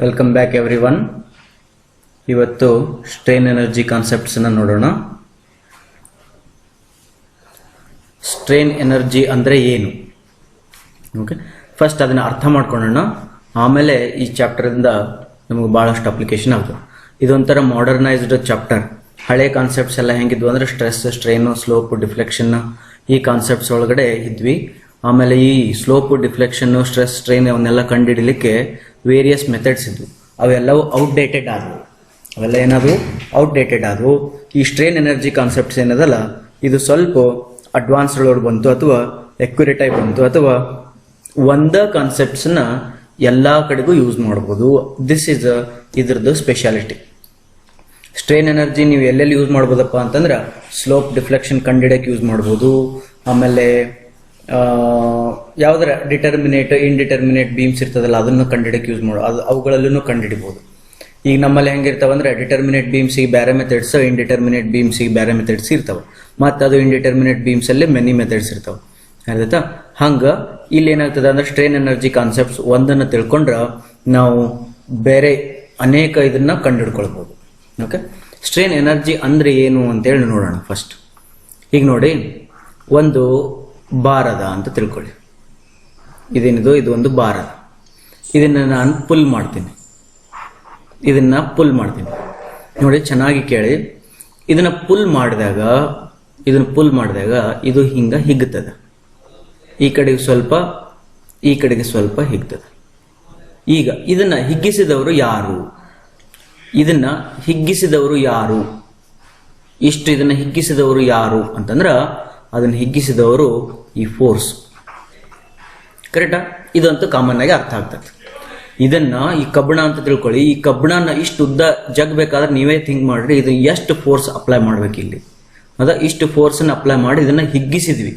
Welcome back every one. ಇವತ್ತು strain energy ಕಾನ್ಸೆಪ್ಟ್ಸನ್ನು ನೋಡೋಣ. Strain energy ಅಂದರೆ ಏನು? ಓಕೆ, ಫಸ್ಟ್ ಅದನ್ನು ಅರ್ಥ ಮಾಡ್ಕೊಳ್ಳೋಣ. ಆಮೇಲೆ ಈ ಚಾಪ್ಟರಿಂದ ನಮಗೆ ಭಾಳಷ್ಟು ಅಪ್ಲಿಕೇಶನ್ ಆಗ್ತದೆ. ಇದೊಂಥರ ಮಾಡರ್ನೈಸ್ಡ್ ಚಾಪ್ಟರ್. ಹಳೆ ಕಾನ್ಸೆಪ್ಟ್ಸ್ ಎಲ್ಲ ಹೆಂಗಿದ್ವು ಅಂದರೆ ಸ್ಟ್ರೆಸ್, ಸ್ಟ್ರೈನು, ಸ್ಲೋಪ್, ಡಿಫ್ಲೆಕ್ಷನ್ ಈ ಕಾನ್ಸೆಪ್ಟ್ಸ್ ಒಳಗಡೆ ಇದ್ವಿ. ಆಮೇಲೆ ಈ ಸ್ಲೋಪ್, ಡಿಫ್ಲೆಕ್ಷನ್, ಸ್ಟ್ರೆಸ್, ಸ್ಟ್ರೈನ್ ಅವನ್ನೆಲ್ಲ ಕಂಡುಹಿಡಲಿಕ್ಕೆ ವೇರಿಯಸ್ ಮೆಥಡ್ಸ್ ಇದ್ವು. ಅವೆಲ್ಲವೂ ಔಟ್ಡೇಟೆಡ್ ಆದವು. ಅವೆಲ್ಲ ಏನಾದವು? ಔಟ್ಡೇಟೆಡ್ ಆದವು. ಈ ಸ್ಟ್ರೈನ್ ಎನರ್ಜಿ ಕಾನ್ಸೆಪ್ಟ್ಸ್ ಏನದಲ್ಲ, ಇದು ಸ್ವಲ್ಪ ಅಡ್ವಾನ್ಸ್ ಒಳಗೆ ಬಂತು, ಅಥವಾ ಎಕ್ಯುರೇಟ್ ಆಗಿ ಬಂತು, ಅಥವಾ ಒಂದ ಕಾನ್ಸೆಪ್ಟ್ಸ್ನ ಎಲ್ಲ ಕಡೆಗೂ ಯೂಸ್ ಮಾಡ್ಬೋದು. ದಿಸ್ ಇಸ್ ಇದ್ರದ್ದು ಸ್ಪೆಷಾಲಿಟಿ. ಸ್ಟ್ರೈನ್ ಎನರ್ಜಿ ನೀವು ಎಲ್ಲೆಲ್ಲಿ ಯೂಸ್ ಮಾಡ್ಬೋದಪ್ಪ ಅಂತಂದ್ರೆ ಸ್ಲೋಪ್, ಡಿಫ್ಲೆಕ್ಷನ್ ಕಂಡಿಡಕ್ಕೆ ಯೂಸ್ ಮಾಡ್ಬೋದು. ಆಮೇಲೆ ಯಾವ್ದಾರ ಡಿಟರ್ಮಿನೇಟ್, ಇನ್ಡಿಟರ್ಮಿನೇಟ್ ಬೀಮ್ಸ್ ಇರ್ತದಲ್ಲ, ಅದನ್ನು ಕಂಡಿಡಕ್ಕೆ ಯೂಸ್ ಮಾಡೋ, ಅವುಗಳಲ್ಲೂ ಕಂಡುಹಿಡಿಬೋದು. ಈಗ ನಮ್ಮಲ್ಲಿ ಹೆಂಗಿರ್ತಾವ ಅಂದ್ರೆ ಡಿಟರ್ಮಿನೇಟ್ ಬೀಮ್ಸಿಗೆ ಬೇರೆ ಮೆಥಡ್ಸ್, ಇನ್ಡಿಟರ್ಮಿನೇಟ್ ಬೀಮ್ಸಿಗೆ ಬೇರೆ ಮೆಥಡ್ಸ್ ಇರ್ತಾವೆ. ಮತ್ತು ಅದು ಇನ್ಡಿಟರ್ಮಿನೇಟ್ ಬೀಮ್ಸ್ ಅಲ್ಲಿ ಮೆನಿ ಮೆಥಡ್ಸ್ ಇರ್ತಾವೆ. ಆಯ್ತಾ? ಹಂಗೆ ಇಲ್ಲಿ ಏನಾಗ್ತದೆ ಅಂದ್ರೆ ಸ್ಟ್ರೈನ್ ಎನರ್ಜಿ ಕಾನ್ಸೆಪ್ಟ್ಸ್ ಒಂದನ್ನು ತಿಳ್ಕೊಂಡ್ರೆ ನಾವು ಬೇರೆ ಅನೇಕ ಇದನ್ನ ಕಂಡುಹಿಡ್ಕೊಳ್ಬೋದು. ಓಕೆ, ಸ್ಟ್ರೈನ್ ಎನರ್ಜಿ ಅಂದ್ರೆ ಏನು ಅಂತೇಳಿ ನೋಡೋಣ ಫಸ್ಟ್. ಈಗ ನೋಡಿ, ಒಂದು ಬಾರ್ ಅದ ಅಂತ ತಿಳ್ಕೊಳ್ಳಿ. ಇದೇನಿದು? ಇದು ಒಂದು ಬಾರ್ ಅದ. ಇದನ್ನ ನಾನು ಪುಲ್ ಮಾಡ್ತೀನಿ. ನೋಡಿ, ಚೆನ್ನಾಗಿ ಕೇಳಿ. ಇದನ್ನ ಪುಲ್ ಮಾಡಿದಾಗ ಇದು ಹಿಂಗ ಹಿಗ್ತದ. ಈ ಕಡೆಗೆ ಸ್ವಲ್ಪ, ಈ ಕಡೆಗೆ ಸ್ವಲ್ಪ ಹಿಗ್ತದ. ಈಗ ಇದನ್ನ ಹಿಗ್ಗಿಸಿದವರು ಯಾರು? ಇದನ್ನ ಹಿಗ್ಗಿಸಿದವರು ಯಾರು ಅಂತಂದ್ರ ಅದನ್ನ ಹಿಗ್ಗಿಸಿದವರು ಈ ಫೋರ್ಸ್. ಕರೆಕ್ಟಾ? ಇದಂತೂ ಕಾಮನ್ ಆಗಿ ಅರ್ಥ ಆಗ್ತದೆ. ಇದನ್ನ ಈ ಕಬ್ಬಣ ಅಂತ ತಿಳ್ಕೊಳ್ಳಿ. ಈ ಕಬ್ಬಣನ ಇಷ್ಟು ಉದ್ದ ಜಗ್ಬೇಕಾದ್ರೆ ನೀವೇ ಥಿಂಕ್ ಮಾಡ್ರಿ, ಇದು ಎಷ್ಟು ಫೋರ್ಸ್ ಅಪ್ಲೈ ಮಾಡ್ಬೇಕು ಇಲ್ಲಿ. ಇಷ್ಟು ಫೋರ್ಸ್ ಅಪ್ಲೈ ಮಾಡಿ ಇದನ್ನ ಹಿಗ್ಗಿಸಿದ್ವಿ.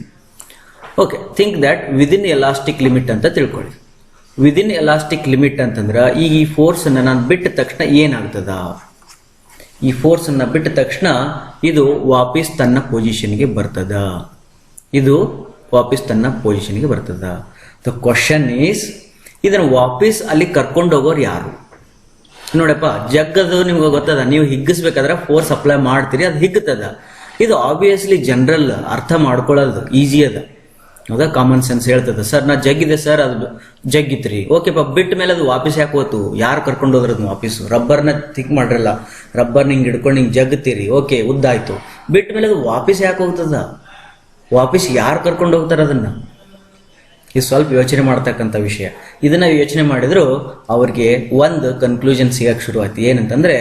Okay, think that within elastic limit ಅಂತ ತಿಳ್ಕೊಳ್ಳಿ. ವಿದಿನ್ ಎಲಾಸ್ಟಿಕ್ ಲಿಮಿಟ್ ಅಂತಂದ್ರ ಈಗ ಈ ಫೋರ್ಸ್ ಅನ್ನ ನಾನು ಬಿಟ್ಟ ತಕ್ಷಣ ಏನಾಗ್ತದ? ಈ ಫೋರ್ಸ್ ಅನ್ನ ಬಿಟ್ಟ ತಕ್ಷಣ ಇದು ವಾಪಸ್ ತನ್ನ ಪೊಸಿಷನ್ಗೆ ಬರ್ತದ. ದ ಕ್ವಶನ್ ಈಸ್, ಇದನ್ನ ವಾಪಸ್ ಅಲ್ಲಿ ಕರ್ಕೊಂಡು ಹೋಗೋರು ಯಾರು? ನೋಡಪ್ಪ, ಜಗ್ಗದು ನಿಮ್ಗೆ ಗೊತ್ತದ. ನೀವು ಹಿಗ್ಗಿಸ್ಬೇಕಾದ್ರೆ ಫೋರ್ಸ್ ಅಪ್ಲೈ ಮಾಡ್ತೀರಿ, ಅದು ಹಿಗ್ತದ. ಇದು ಆಬ್ವಿಯಸ್ಲಿ ಜನರಲ್ ಅರ್ಥ ಮಾಡ್ಕೊಳ್ಳೋದು ಈಸಿ ಅದ. ಹೌದಾ? ಕಾಮನ್ ಸೆನ್ಸ್ ಹೇಳ್ತದ. ಸರ್ ನಾ ಜಗ್ಗಿದೆ ಸರ್, ಅದು ಜಗ್ಗಿತ್ರಿ. ಓಕೆಪ್ಪ, ಬಿಟ್ಟ ಮೇಲೆ ಅದು ವಾಪಸ್ ಯಾಕೆ ಹೋತು? ಯಾರು ಕರ್ಕೊಂಡು ಹೋದ್ರದ್ ವಾಪಸ್? ರಬ್ಬರ್ನ ಥಿಂಕ್ ಮಾಡ್ರಲ್ಲ, ರಬ್ಬರ್ನ ಹಿಂಗೆ ಹಿಡ್ಕೊಂಡು ಹಿಂಗೆ ಜಗ್ತೀರಿ. ಓಕೆ, ಉದ್ದಾಯ್ತು. ಬಿಟ್ಟ ಮೇಲೆ ಅದು ವಾಪಸ್ ಯಾಕೆ ಹೋಗ್ತದ? ವಾಪಸ್ ಯಾರು ಕರ್ಕೊಂಡು ಹೋಗ್ತಾರ ಅದನ್ನ? ಇದು ಸ್ವಲ್ಪ ಯೋಚನೆ ಮಾಡ್ತಕ್ಕಂಥ ವಿಷಯ. ಇದನ್ನ ಯೋಚನೆ ಮಾಡಿದ್ರು ಅವ್ರಿಗೆ ಒಂದು ಕನ್ಕ್ಲೂಷನ್ ಸಿಗಕ್ಕೆ ಶುರು ಆಯ್ತು. ಏನಂತಂದ್ರೆ,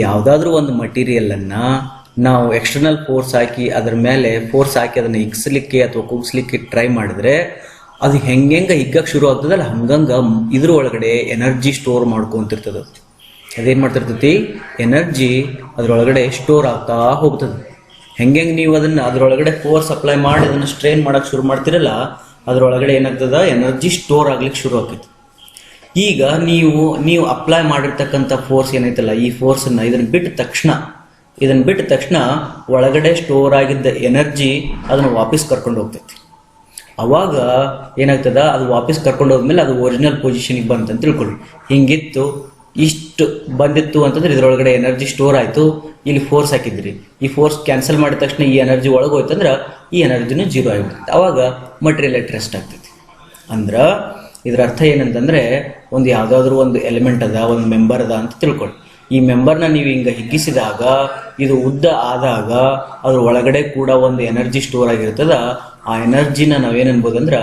ಯಾವ್ದಾದ್ರು ಒಂದು ಮಟೀರಿಯಲ್ ಅನ್ನ ನಾವು ಎಕ್ಸ್ಟರ್ನಲ್ ಫೋರ್ಸ್ ಹಾಕಿ ಅದ್ರ ಮೇಲೆ ಫೋರ್ಸ್ ಹಾಕಿ ಅದನ್ನ ಹಿಗ್ಸ್ಲಿಕ್ಕೆ ಅಥವಾ ಕುಗ್ಸ್ಲಿಕ್ಕೆ ಟ್ರೈ ಮಾಡಿದ್ರೆ ಅದು ಹೆಂಗ ಹಿಗ್ಗಕ್ಕೆ ಶುರು ಆಗ್ತದಲ್ಲ, ಹಂಗಂಗ ಇದ್ರ ಒಳಗಡೆ ಎನರ್ಜಿ ಸ್ಟೋರ್ ಮಾಡ್ಕೊಂತಿರ್ತದ. ಅದೇನ್ ಮಾಡ್ತಿರ್ತೈತಿ? ಎನರ್ಜಿ ಅದ್ರೊಳಗಡೆ ಸ್ಟೋರ್ ಆಗ್ತಾ ಹೋಗ್ತದೆ. ಹೆಂಗೆ ನೀವು ಅದನ್ನ ಅದ್ರೊಳಗಡೆ ಫೋರ್ಸ್ ಅಪ್ಲೈ ಮಾಡಿ ಅದನ್ನ ಸ್ಟ್ರೈನ್ ಮಾಡಕ್ ಶುರು ಮಾಡ್ತಿರಲ್ಲ, ಅದ್ರೊಳಗಡೆ ಏನಾಗ್ತದ? ಎನರ್ಜಿ ಸ್ಟೋರ್ ಆಗ್ಲಿಕ್ಕೆ ಶುರು ಆಗ್ತೈತಿ. ಈಗ ನೀವು ಅಪ್ಲೈ ಮಾಡಿರ್ತಕ್ಕಂಥ ಫೋರ್ಸ್ ಏನೈತಲ್ಲ, ಈ ಫೋರ್ಸನ್ನ ಇದನ್ನ ಬಿಟ್ಟ ತಕ್ಷಣ ಒಳಗಡೆ ಸ್ಟೋರ್ ಆಗಿದ್ದ ಎನರ್ಜಿ ಅದನ್ನ ವಾಪಸ್ ಕರ್ಕೊಂಡು ಹೋಗ್ತೈತಿ. ಅವಾಗ ಏನಾಗ್ತದ? ಅದು ವಾಪಸ್ ಕರ್ಕೊಂಡು ಹೋದ್ಮೇಲೆ ಅದು ಒರಿಜಿನಲ್ ಪೊಸಿಷನ್ಗೆ ಬಂತಂತ ತಿಳ್ಕೊಳ್ಳಿ. ಹಿಂಗಿತ್ತು, ಇಷ್ಟು ಬಂದಿತ್ತು ಅಂತಂದ್ರೆ ಇದ್ರೊಳಗಡೆ ಎನರ್ಜಿ ಸ್ಟೋರ್ ಆಯ್ತು. ಇಲ್ಲಿ ಫೋರ್ಸ್ ಹಾಕಿದ್ರಿ, ಈ ಫೋರ್ಸ್ ಕ್ಯಾನ್ಸಲ್ ಮಾಡಿದ ತಕ್ಷಣ ಈ ಎನರ್ಜಿ ಒಳಗೆ ಹೋಯ್ತಂದ್ರೆ ಈ ಎನರ್ಜಿನೂ ಜೀರೋ ಆಗಿಬಿಡ್ತೈತಿ. ಅವಾಗ ಮಟೀರಿಯಲ್ ಅಟ್ ರೆಸ್ಟ್ ಆಗ್ತೈತಿ. ಅಂದ್ರ ಇದ್ರ ಅರ್ಥ ಏನಂತಂದ್ರೆ, ಯಾವ್ದಾದ್ರು ಒಂದು ಎಲಿಮೆಂಟ್ ಅದ, ಒಂದು ಮೆಂಬರ್ ಅದ ಅಂತ ತಿಳ್ಕೊಳ್ಳಿ. ಈ ಮೆಂಬರ್ನ ನೀವು ಹಿಂಗ ಹಿಗ್ಗಿಸಿದಾಗ, ಇದು ಉದ್ದ ಆದಾಗ ಅದ್ರ ಒಳಗಡೆ ಕೂಡ ಒಂದು ಎನರ್ಜಿ ಸ್ಟೋರ್ ಆಗಿರ್ತದ. ಆ ಎನರ್ಜಿನ ನಾವೇನನ್ಬೋದು ಅಂದ್ರೆ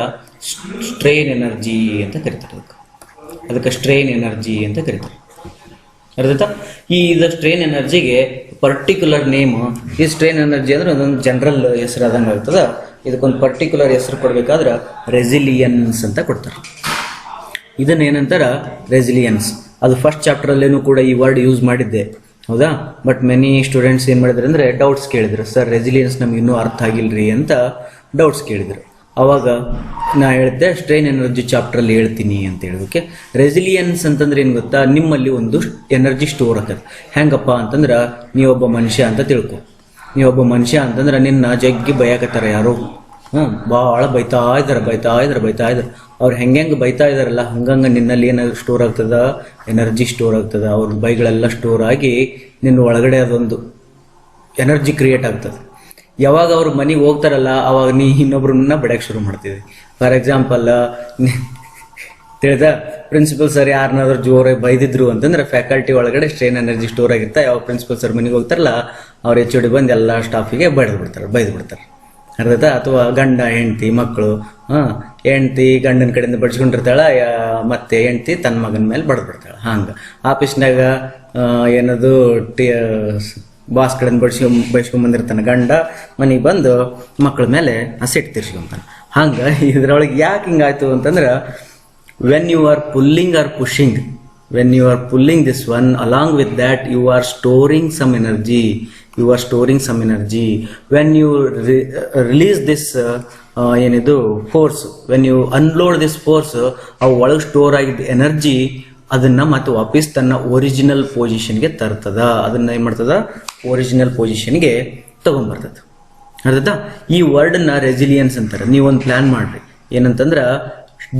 ಸ್ಟ್ರೈನ್ ಎನರ್ಜಿ ಅಂತ ಕರಿತಾರೆ. ಅದಕ್ಕೆ ಸ್ಟ್ರೈನ್ ಎನರ್ಜಿ ಅಂತ ಕರಿತಾರೆ. ಅರ್ಥ? ಇದು ಸ್ಟ್ರೈನ್ ಎನರ್ಜಿಗೆ ಪರ್ಟಿಕ್ಯುಲರ್ ನೇಮ್. ಈ ಸ್ಟ್ರೈನ್ ಎನರ್ಜಿ ಅಂದ್ರೆ ಅದೊಂದು ಜನರಲ್ ಹೆಸರು ಆದಂಗೆ ಆಗ್ತದ. ಇದಕ್ಕೊಂದು ಪರ್ಟಿಕ್ಯುಲರ್ ಹೆಸರು ಕೊಡ್ಬೇಕಾದ್ರೆ ರೆಸಿಲಿಯನ್ಸ್ ಅಂತ ಕೊಡ್ತಾರೆ. ಇದನ್ನೇನಂತಾರ? ರೆಸಿಲಿಯನ್ಸ್. ಅದು ಫಸ್ಟ್ ಚಾಪ್ಟರ್ ಅಲ್ಲೇನು ಕೂಡ ಈ ವರ್ಡ್ ಯೂಸ್ ಮಾಡಿದ್ದೆ, ಹೌದಾ? ಬಟ್ ಮೆನಿ ಸ್ಟೂಡೆಂಟ್ಸ್ ಏನ್ ಮಾಡಿದ್ರು ಅಂದ್ರೆ ಡೌಟ್ಸ್ ಕೇಳಿದ್ರು. ಸರ್, ರೆಸಿಲಿಯನ್ಸ್ ನಮ್ಗೆ ಇನ್ನೂ ಅರ್ಥ ಆಗಿಲ್ರಿ ಅಂತ ಡೌಟ್ಸ್ ಕೇಳಿದ್ರು. ಅವಾಗ ನಾ ಹೇಳಿದ್ದೆ ಸ್ಟ್ರೈನ್ ಎನರ್ಜಿ ಚಾಪ್ಟರ್ ಅಲ್ಲಿ ಹೇಳ್ತೀನಿ ಅಂತ ಹೇಳೋದಕ್ಕೆ. ರೆಸಿಲಿಯನ್ಸ್ ಅಂತಂದ್ರೆ ಏನ್ ಗೊತ್ತಾ? ನಿಮ್ಮಲ್ಲಿ ಒಂದು ಎನರ್ಜಿ ಸ್ಟೋರ್ ಆಗ್ತದೆ. ಹೆಂಗಪ್ಪ ಅಂತಂದ್ರ, ನೀವೊಬ್ಬ ಮನುಷ್ಯ ಅಂತ ತಿಳ್ಕೊ. ನೀವೊಬ್ಬ ಮನುಷ್ಯ ಅಂತಂದ್ರೆ ನಿನ್ನ ಜಗ್ಗಿ ಬಯಕತ್ತಾರ ಯಾರೋ, ಭಾಳ ಬೈತಾ ಇದ್ದಾರೆ. ಅವ್ರು ಹೆಂಗೆ ಬೈತಾ ಇದಾರಲ್ಲ ಹಂಗಂಗೆ ನಿನ್ನಲ್ಲಿ ಏನಾದ್ರು ಸ್ಟೋರ್ ಆಗ್ತದ, ಎನರ್ಜಿ ಸ್ಟೋರ್ ಆಗ್ತದ. ಅವ್ರ ಬೈಗಳೆಲ್ಲ ಸ್ಟೋರ್ ಆಗಿ ನಿನ್ನ ಒಳಗಡೆ ಅದೊಂದು ಎನರ್ಜಿ ಕ್ರಿಯೇಟ್ ಆಗ್ತದೆ. ಯಾವಾಗ ಅವ್ರ ಮನೆಗೆ ಹೋಗ್ತಾರಲ್ಲ ಅವಾಗ ನೀ ಇನ್ನೊಬ್ರನ್ನ ಬೆಡಕ್ಕೆ ಶುರು ಮಾಡ್ತಿದ್ವಿ. ಫಾರ್ ಎಕ್ಸಾಂಪಲ್ ತಿಳಿದ ಪ್ರಿನ್ಸಿಪಲ್ ಸರ್ ಯಾರನ್ನಾದ್ರೂ ಜೋರಾಗಿ ಬೈದಿದ್ರು ಅಂತಂದ್ರೆ ಫ್ಯಾಕಲ್ಟಿ ಒಳಗಡೆ ಸ್ಟ್ರೈನ್ ಎನರ್ಜಿ ಸ್ಟೋರ್ ಆಗಿರ್ತಾ. ಯಾವ ಪ್ರಿನ್ಸಿಪಲ್ ಸರ್ ಮನೆಗೆ ಹೋಗ್ತಾರಲ್ಲ ಅವ್ರ HOD ಬಂದು ಎಲ್ಲ ಸ್ಟಾಫಿಗೆ ಬೈದು ಬಿಡ್ತಾರೆ. ಅರ್ಧತಾ? ಅಥವಾ ಗಂಡ ಹೆಂಡತಿ ಮಕ್ಕಳು, ಹೆಂಡತಿ ಗಂಡನ ಕಡೆಯಿಂದ ಬಡ್ಸ್ಕೊಂಡಿರ್ತಾಳ, ಮತ್ತೆ ಹೆಂಡತಿ ತನ್ನ ಮಗನ ಮೇಲೆ ಬಡ್ದ್ಬಿಡ್ತಾಳೆ. ಹಂಗೆ ಆಫೀಸ್ನಾಗ ಏನದು ಬಾಸ್ ಕಡೆಯಿಂದ ಬೈಸ್ಕೊಂಬಂದಿರ್ತಾನೆ ಗಂಡ, ಮನೆಗೆ ಬಂದು ಮಕ್ಕಳ ಮೇಲೆ ಸಿಟ್ಟು ತೀರ್ಸ್ಕೊಂತಾನೆ. ಹಂಗೆ ಇದ್ರೊಳಗೆ ಯಾಕೆ ಹಿಂಗಾಯ್ತು ಅಂತಂದ್ರೆ, when you are pulling or pushing, when you are pulling this one, along with that you are storing some energy. When you release this ಏನಿದು force, when you unload this force, ಅವು ಒಳಗೆ ಸ್ಟೋರ್ ಆಗಿದ್ದ energy ಅದನ್ನ ಮತ್ತೆ ವಾಪಸ್ ತನ್ನ original ಪೊಸಿಷನ್ಗೆ ತರ್ತದ. ಅದನ್ನ ಏನ್ ಮಾಡ್ತದ? ಒರಿಜಿನಲ್ ಪೊಸಿಷನ್ಗೆ ತಗೊಂಡ್ಬರ್ತದ. ಅರ್ಧತಾ? ಈ ವರ್ಡ್ನ ರೆಸಿಲಿಯನ್ಸ್ ಅಂತಾರೆ. ನೀವೊಂದು ಪ್ಲಾನ್ ಮಾಡ್ರಿ, ಏನಂತಂದ್ರ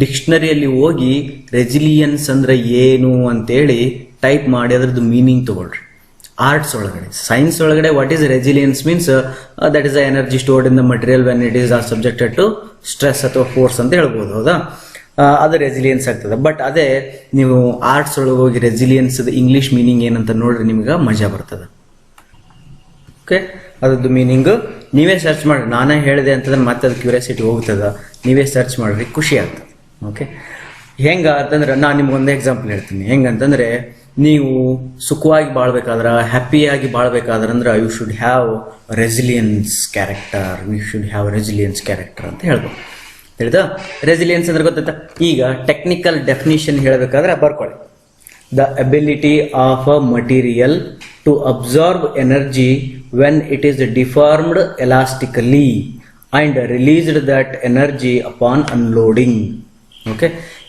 ಡಿಕ್ಷನರಿಯಲ್ಲಿ ಹೋಗಿ ರೆಸಿಲಿಯನ್ಸ್ ಅಂದ್ರೆ ಏನು ಅಂತೇಳಿ ಟೈಪ್ ಮಾಡಿ ಅದ್ರದ್ದು ಮೀನಿಂಗ್ ತಗೊಳ್ರಿ. ಆರ್ಟ್ಸ್ ಒಳಗಡೆ, ಸೈನ್ಸ್ ಒಳಗಡೆ what is resilience means that is the energy stored in the material when it is are subjected to stress ಅಥವಾ ಫೋರ್ಸ್ ಅಂತ ಹೇಳ್ಬೋದು. ಹೌದಾ? ಅದು ರೆಸಿಲಿಯನ್ಸ್ ಆಗ್ತದೆ. ಬಟ್ ಅದೇ ನೀವು ಆರ್ಟ್ಸ್ ಒಳಗೆ ಹೋಗಿ ರೆಸಿಲಿಯನ್ಸ್ ಇಂಗ್ಲಿಷ್ ಮೀನಿಂಗ್ ಏನಂತ ನೋಡ್ರಿ, ನಿಮ್ಗೆ ಮಜಾ ಬರ್ತದೆ. ಓಕೆ, ಅದ್ರದ್ದು ಮೀನಿಂಗ್ ನೀವೇ ಸರ್ಚ್ ಮಾಡ್ರಿ. ನಾನೇ ಹೇಳಿದೆ ಅಂತಂದ್ರೆ ಮತ್ತೆ ಅದು ಕ್ಯೂರಿಯಾಸಿಟಿ ಹೋಗ್ತದ. ನೀವೇ ಸರ್ಚ್ ಮಾಡ್ರಿ, ಖುಷಿ ಆಗ್ತದೆ. ಓಕೆ, ಹೆಂಗ ಅಂತಂದ್ರೆ ನಾನು ನಿಮ್ಗೆ ಒಂದು ಎಕ್ಸಾಂಪಲ್ ಹೇಳ್ತೀನಿ. ಹೆಂಗಂತಂದ್ರೆ, ನೀವು ಸುಖವಾಗಿ ಬಾಳ್ಬೇಕಾದ್ರ, ಹ್ಯಾಪಿಯಾಗಿ ಬಾಳ್ಬೇಕಾದ್ರ ಅಂದ್ರೆ you should have resilience character. ಅಂತ ಹೇಳ್ಬೋದು. ತಿಳಿದ? ರೆಸಿಲಿಯನ್ಸ್ ಅಂದ್ರೆ ಗೊತ್ತಾಯ್ತಾ? ಈಗ ಟೆಕ್ನಿಕಲ್ ಡೆಫಿನಿಷನ್ ಹೇಳಬೇಕಾದ್ರೆ ಬರ್ಕೊಳ್ಳಿ. The ability of a material to absorb energy when it is deformed elastically and released that energy upon unloading. Okay,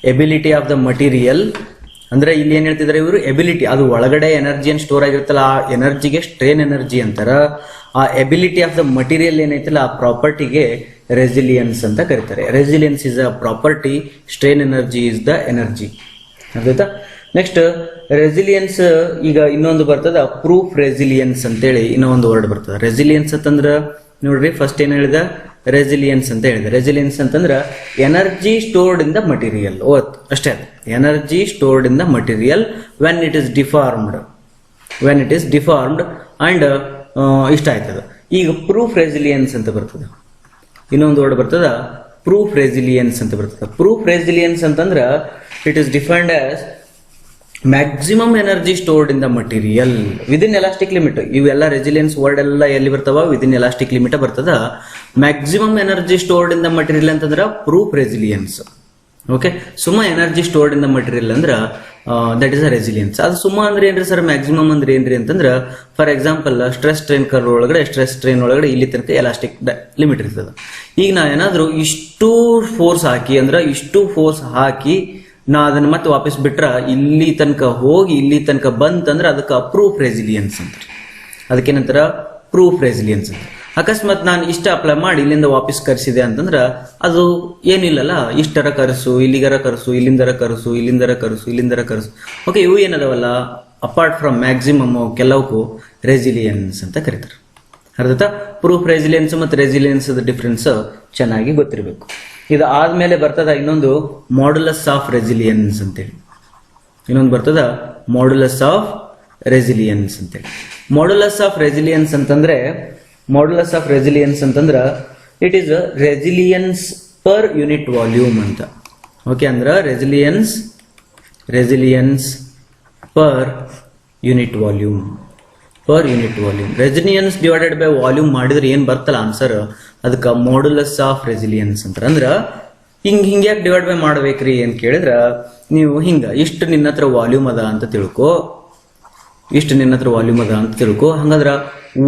ability of the material ಅಂದ್ರೆ ಇಲ್ಲಿ ಏನ್ ಹೇಳ್ತಿದ್ದಾರೆ ಇವರು? ಎಬಿಲಿಟಿ, ಅದು ಒಳಗಡೆ ಎನರ್ಜಿ ಏನ್ ಸ್ಟೋರ್ ಆಗಿರುತ್ತಲ್ಲ ಆ ಎನರ್ಜಿಗೆ ಸ್ಟ್ರೇನ್ ಎನರ್ಜಿ ಅಂತಾರ. ಆ ಎಬಿಲಿಟಿ ಆಫ್ ದ ಮಟೀರಿಯಲ್ ಏನೈತಲ್ಲ ಆ ಪ್ರಾಪರ್ಟಿಗೆ ರೆಸಿಲಿಯನ್ಸ್ ಅಂತ ಕರೀತಾರೆ. Resilience is a property, strain energy is the energy. ಅರ್ಥ? Next resilience. ಈಗ ಇನ್ನೊಂದು ಬರ್ತದ ಪ್ರೂಫ್ ರೆಸಿಲಿಯನ್ಸ್ ಅಂತೇಳಿ ಇನ್ನೊಂದು ವರ್ಡ್ ಬರ್ತದೆ. ರೆಸಿಲಿಯನ್ಸ್ ಅಂತಂದ್ರ ನೋಡ್ರಿ, ಫಸ್ಟ್ ಏನ್ ಹೇಳಿದ? ರೆಸಿಲಿಯನ್ಸ್ ಅಂತ ಹೇಳಿದೆ. ರೆಸಿಲಿಯನ್ಸ್ ಅಂತಂದ್ರ energy stored in the material. ಅಷ್ಟೇ, energy stored in the material when it is deformed and ಇಷ್ಟ ಆಯ್ತದ. ಈಗ ಪ್ರೂಫ್ ರೆಸಿಲಿಯನ್ಸ್ ಅಂತ ಬರ್ತದೆ. ಇನ್ನೊಂದು ವರ್ಡ್ ಬರ್ತದ ಪ್ರೂಫ್ ರೆಸಿಲಿಯನ್ಸ್ ಅಂತ ಬರ್ತದೆ. ಪ್ರೂಫ್ ರೆಸಿಲಿಯನ್ಸ್ ಅಂತಂದ್ರ it is defined as maximum energy stored in the material within elastic limit. ಇವೆಲ್ಲ ರೆಸಿಲಿಯನ್ಸ್ ವರ್ಡ್ ಎಲ್ಲ ಎಲ್ಲಿ ಬರ್ತಾವ? ವಿದಿನ್ ಎಲಾಸ್ಟಿಕ್ ಲಿಮಿಟ್ ಬರ್ತದ. Maximum energy stored in the material ಅಂತಂದ್ರ ಪ್ರೂಫ್ ರೆಸಿಲಿಯನ್ಸ್. ಓಕೆ, ಸುಮ್ಮ energy stored in the material ಅಂದ್ರ that is a resilience. ಅದು ಸುಮ್ಮ ಅಂದ್ರೆ ಏನ್ರಿ ಸರ್? ಮ್ಯಾಕ್ಸಿಮಮ್ ಅಂದ್ರೆ ಏನ್ರಿ ಅಂತಂದ್ರ, for example stress strain curve ಒಳಗಡೆ, ಸ್ಟ್ರೆಸ್ ಸ್ಟ್ರೈನ್ ಒಳಗಡೆ ಇಲ್ಲಿ ತನಕ ಎಲಾಸ್ಟಿಕ್ ಲಿಮಿಟ್ ಇರ್ತದ. ಈಗ ನಾ ಏನಾದ್ರು ಇಷ್ಟು ಫೋರ್ಸ್ ಹಾಕಿ ನಾ ಅದನ್ನ ಮತ್ತೆ ವಾಪಸ್ ಬಿಟ್ರ ಇಲ್ಲಿ ತನಕ ಹೋಗಿ ಇಲ್ಲಿ ತನಕ ಬಂತಂದ್ರೆ ಅದಕ್ಕೆ ಪ್ರೂಫ್ ರೆಸಿಲಿಯನ್ಸ್ ಅಂತ. ಅದಕ್ಕೇನಂತಾರ? ಪ್ರೂಫ್ ರೆಸಿಲಿಯನ್ಸ್ ಅಂತ. ಅಕಸ್ಮಾತ್ ನಾನು ಇಷ್ಟ ಅಪ್ಲೈ ಮಾಡಿ ಇಲ್ಲಿಂದ ವಾಪಸ್ ಕರೆಸಿದೆ ಅಂತಂದ್ರ ಅದು ಏನಿಲ್ಲಲ್ಲ, ಇಷ್ಟರ ಕರೆಸು, ಇಲ್ಲಿಗರ ಕರೆಸು, ಇಲ್ಲಿಂದರ ಕರೆಸು. ಓಕೆ, ಇವು ಏನದವಲ್ಲ ಅಪಾರ್ಟ್ ಫ್ರಮ್ ಮ್ಯಾಕ್ಸಿಮಮ್ ಕೆಲವಕ್ಕೂ ರೆಸಿಲಿಯನ್ಸ್ ಅಂತ ಕರೀತಾರೆ. ಅರ್ಥ? ಪ್ರೂಫ್ ರೆಸಿಲಿಯನ್ಸ್ ಮತ್ತು ರೆಸಿಲಿಯನ್ಸ್ ಡಿಫ್ರೆನ್ಸ್ ಚೆನ್ನಾಗಿ ಗೊತ್ತಿರಬೇಕು. ಇದು ಆದ್ಮೇಲೆ ಬರ್ತದ ಇನ್ನೊಂದು ಮಾಡ್ಯುಲಸ್ ಆಫ್ ರೆಸಿಲಿಯನ್ಸ್ ಅಂತೇಳಿ. ಇನ್ನೊಂದು ಬರ್ತದ ಮಾಡ್ಯುಲಸ್ ಆಫ್ ರೆಸಿಲಿಯನ್ಸ್ ಅಂತೇಳಿ. ಮಾಡ್ಯುಲಸ್ ಆಫ್ ರೆಸಿಲಿಯನ್ಸ್ ಅಂತಂದ್ರ it is resilience per unit volume ಅಂತ. ಓಕೆ, ಅಂದ್ರ resilience per unit volume. Resilience divided by volume ಮಾಡಿದ್ರೆ ಏನ್ ಬರ್ತಲ್ಲ ಆನ್ಸರ್, ಅದಕ್ಕೆ ಮಾಡ್ಯುಲಸ್ ಆಫ್ ರೆಸಿಲಿಯನ್ಸ್ ಅಂತಾರೆ. ಅಂದ್ರ ಹಿಂಗ್ಯಾಕ್ ಡಿವೈಡ್ ಬೈ ಮಾಡ್ಬೇಕ್ರಿ ಅಂತ ಕೇಳಿದ್ರ, ನೀವು ಇಷ್ಟು ನಿನ್ನ ಹತ್ರ ವಾಲ್ಯೂಮ್ ಅದ ಅಂತ ತಿಳ್ಕೊ. ಹಂಗಂದ್ರ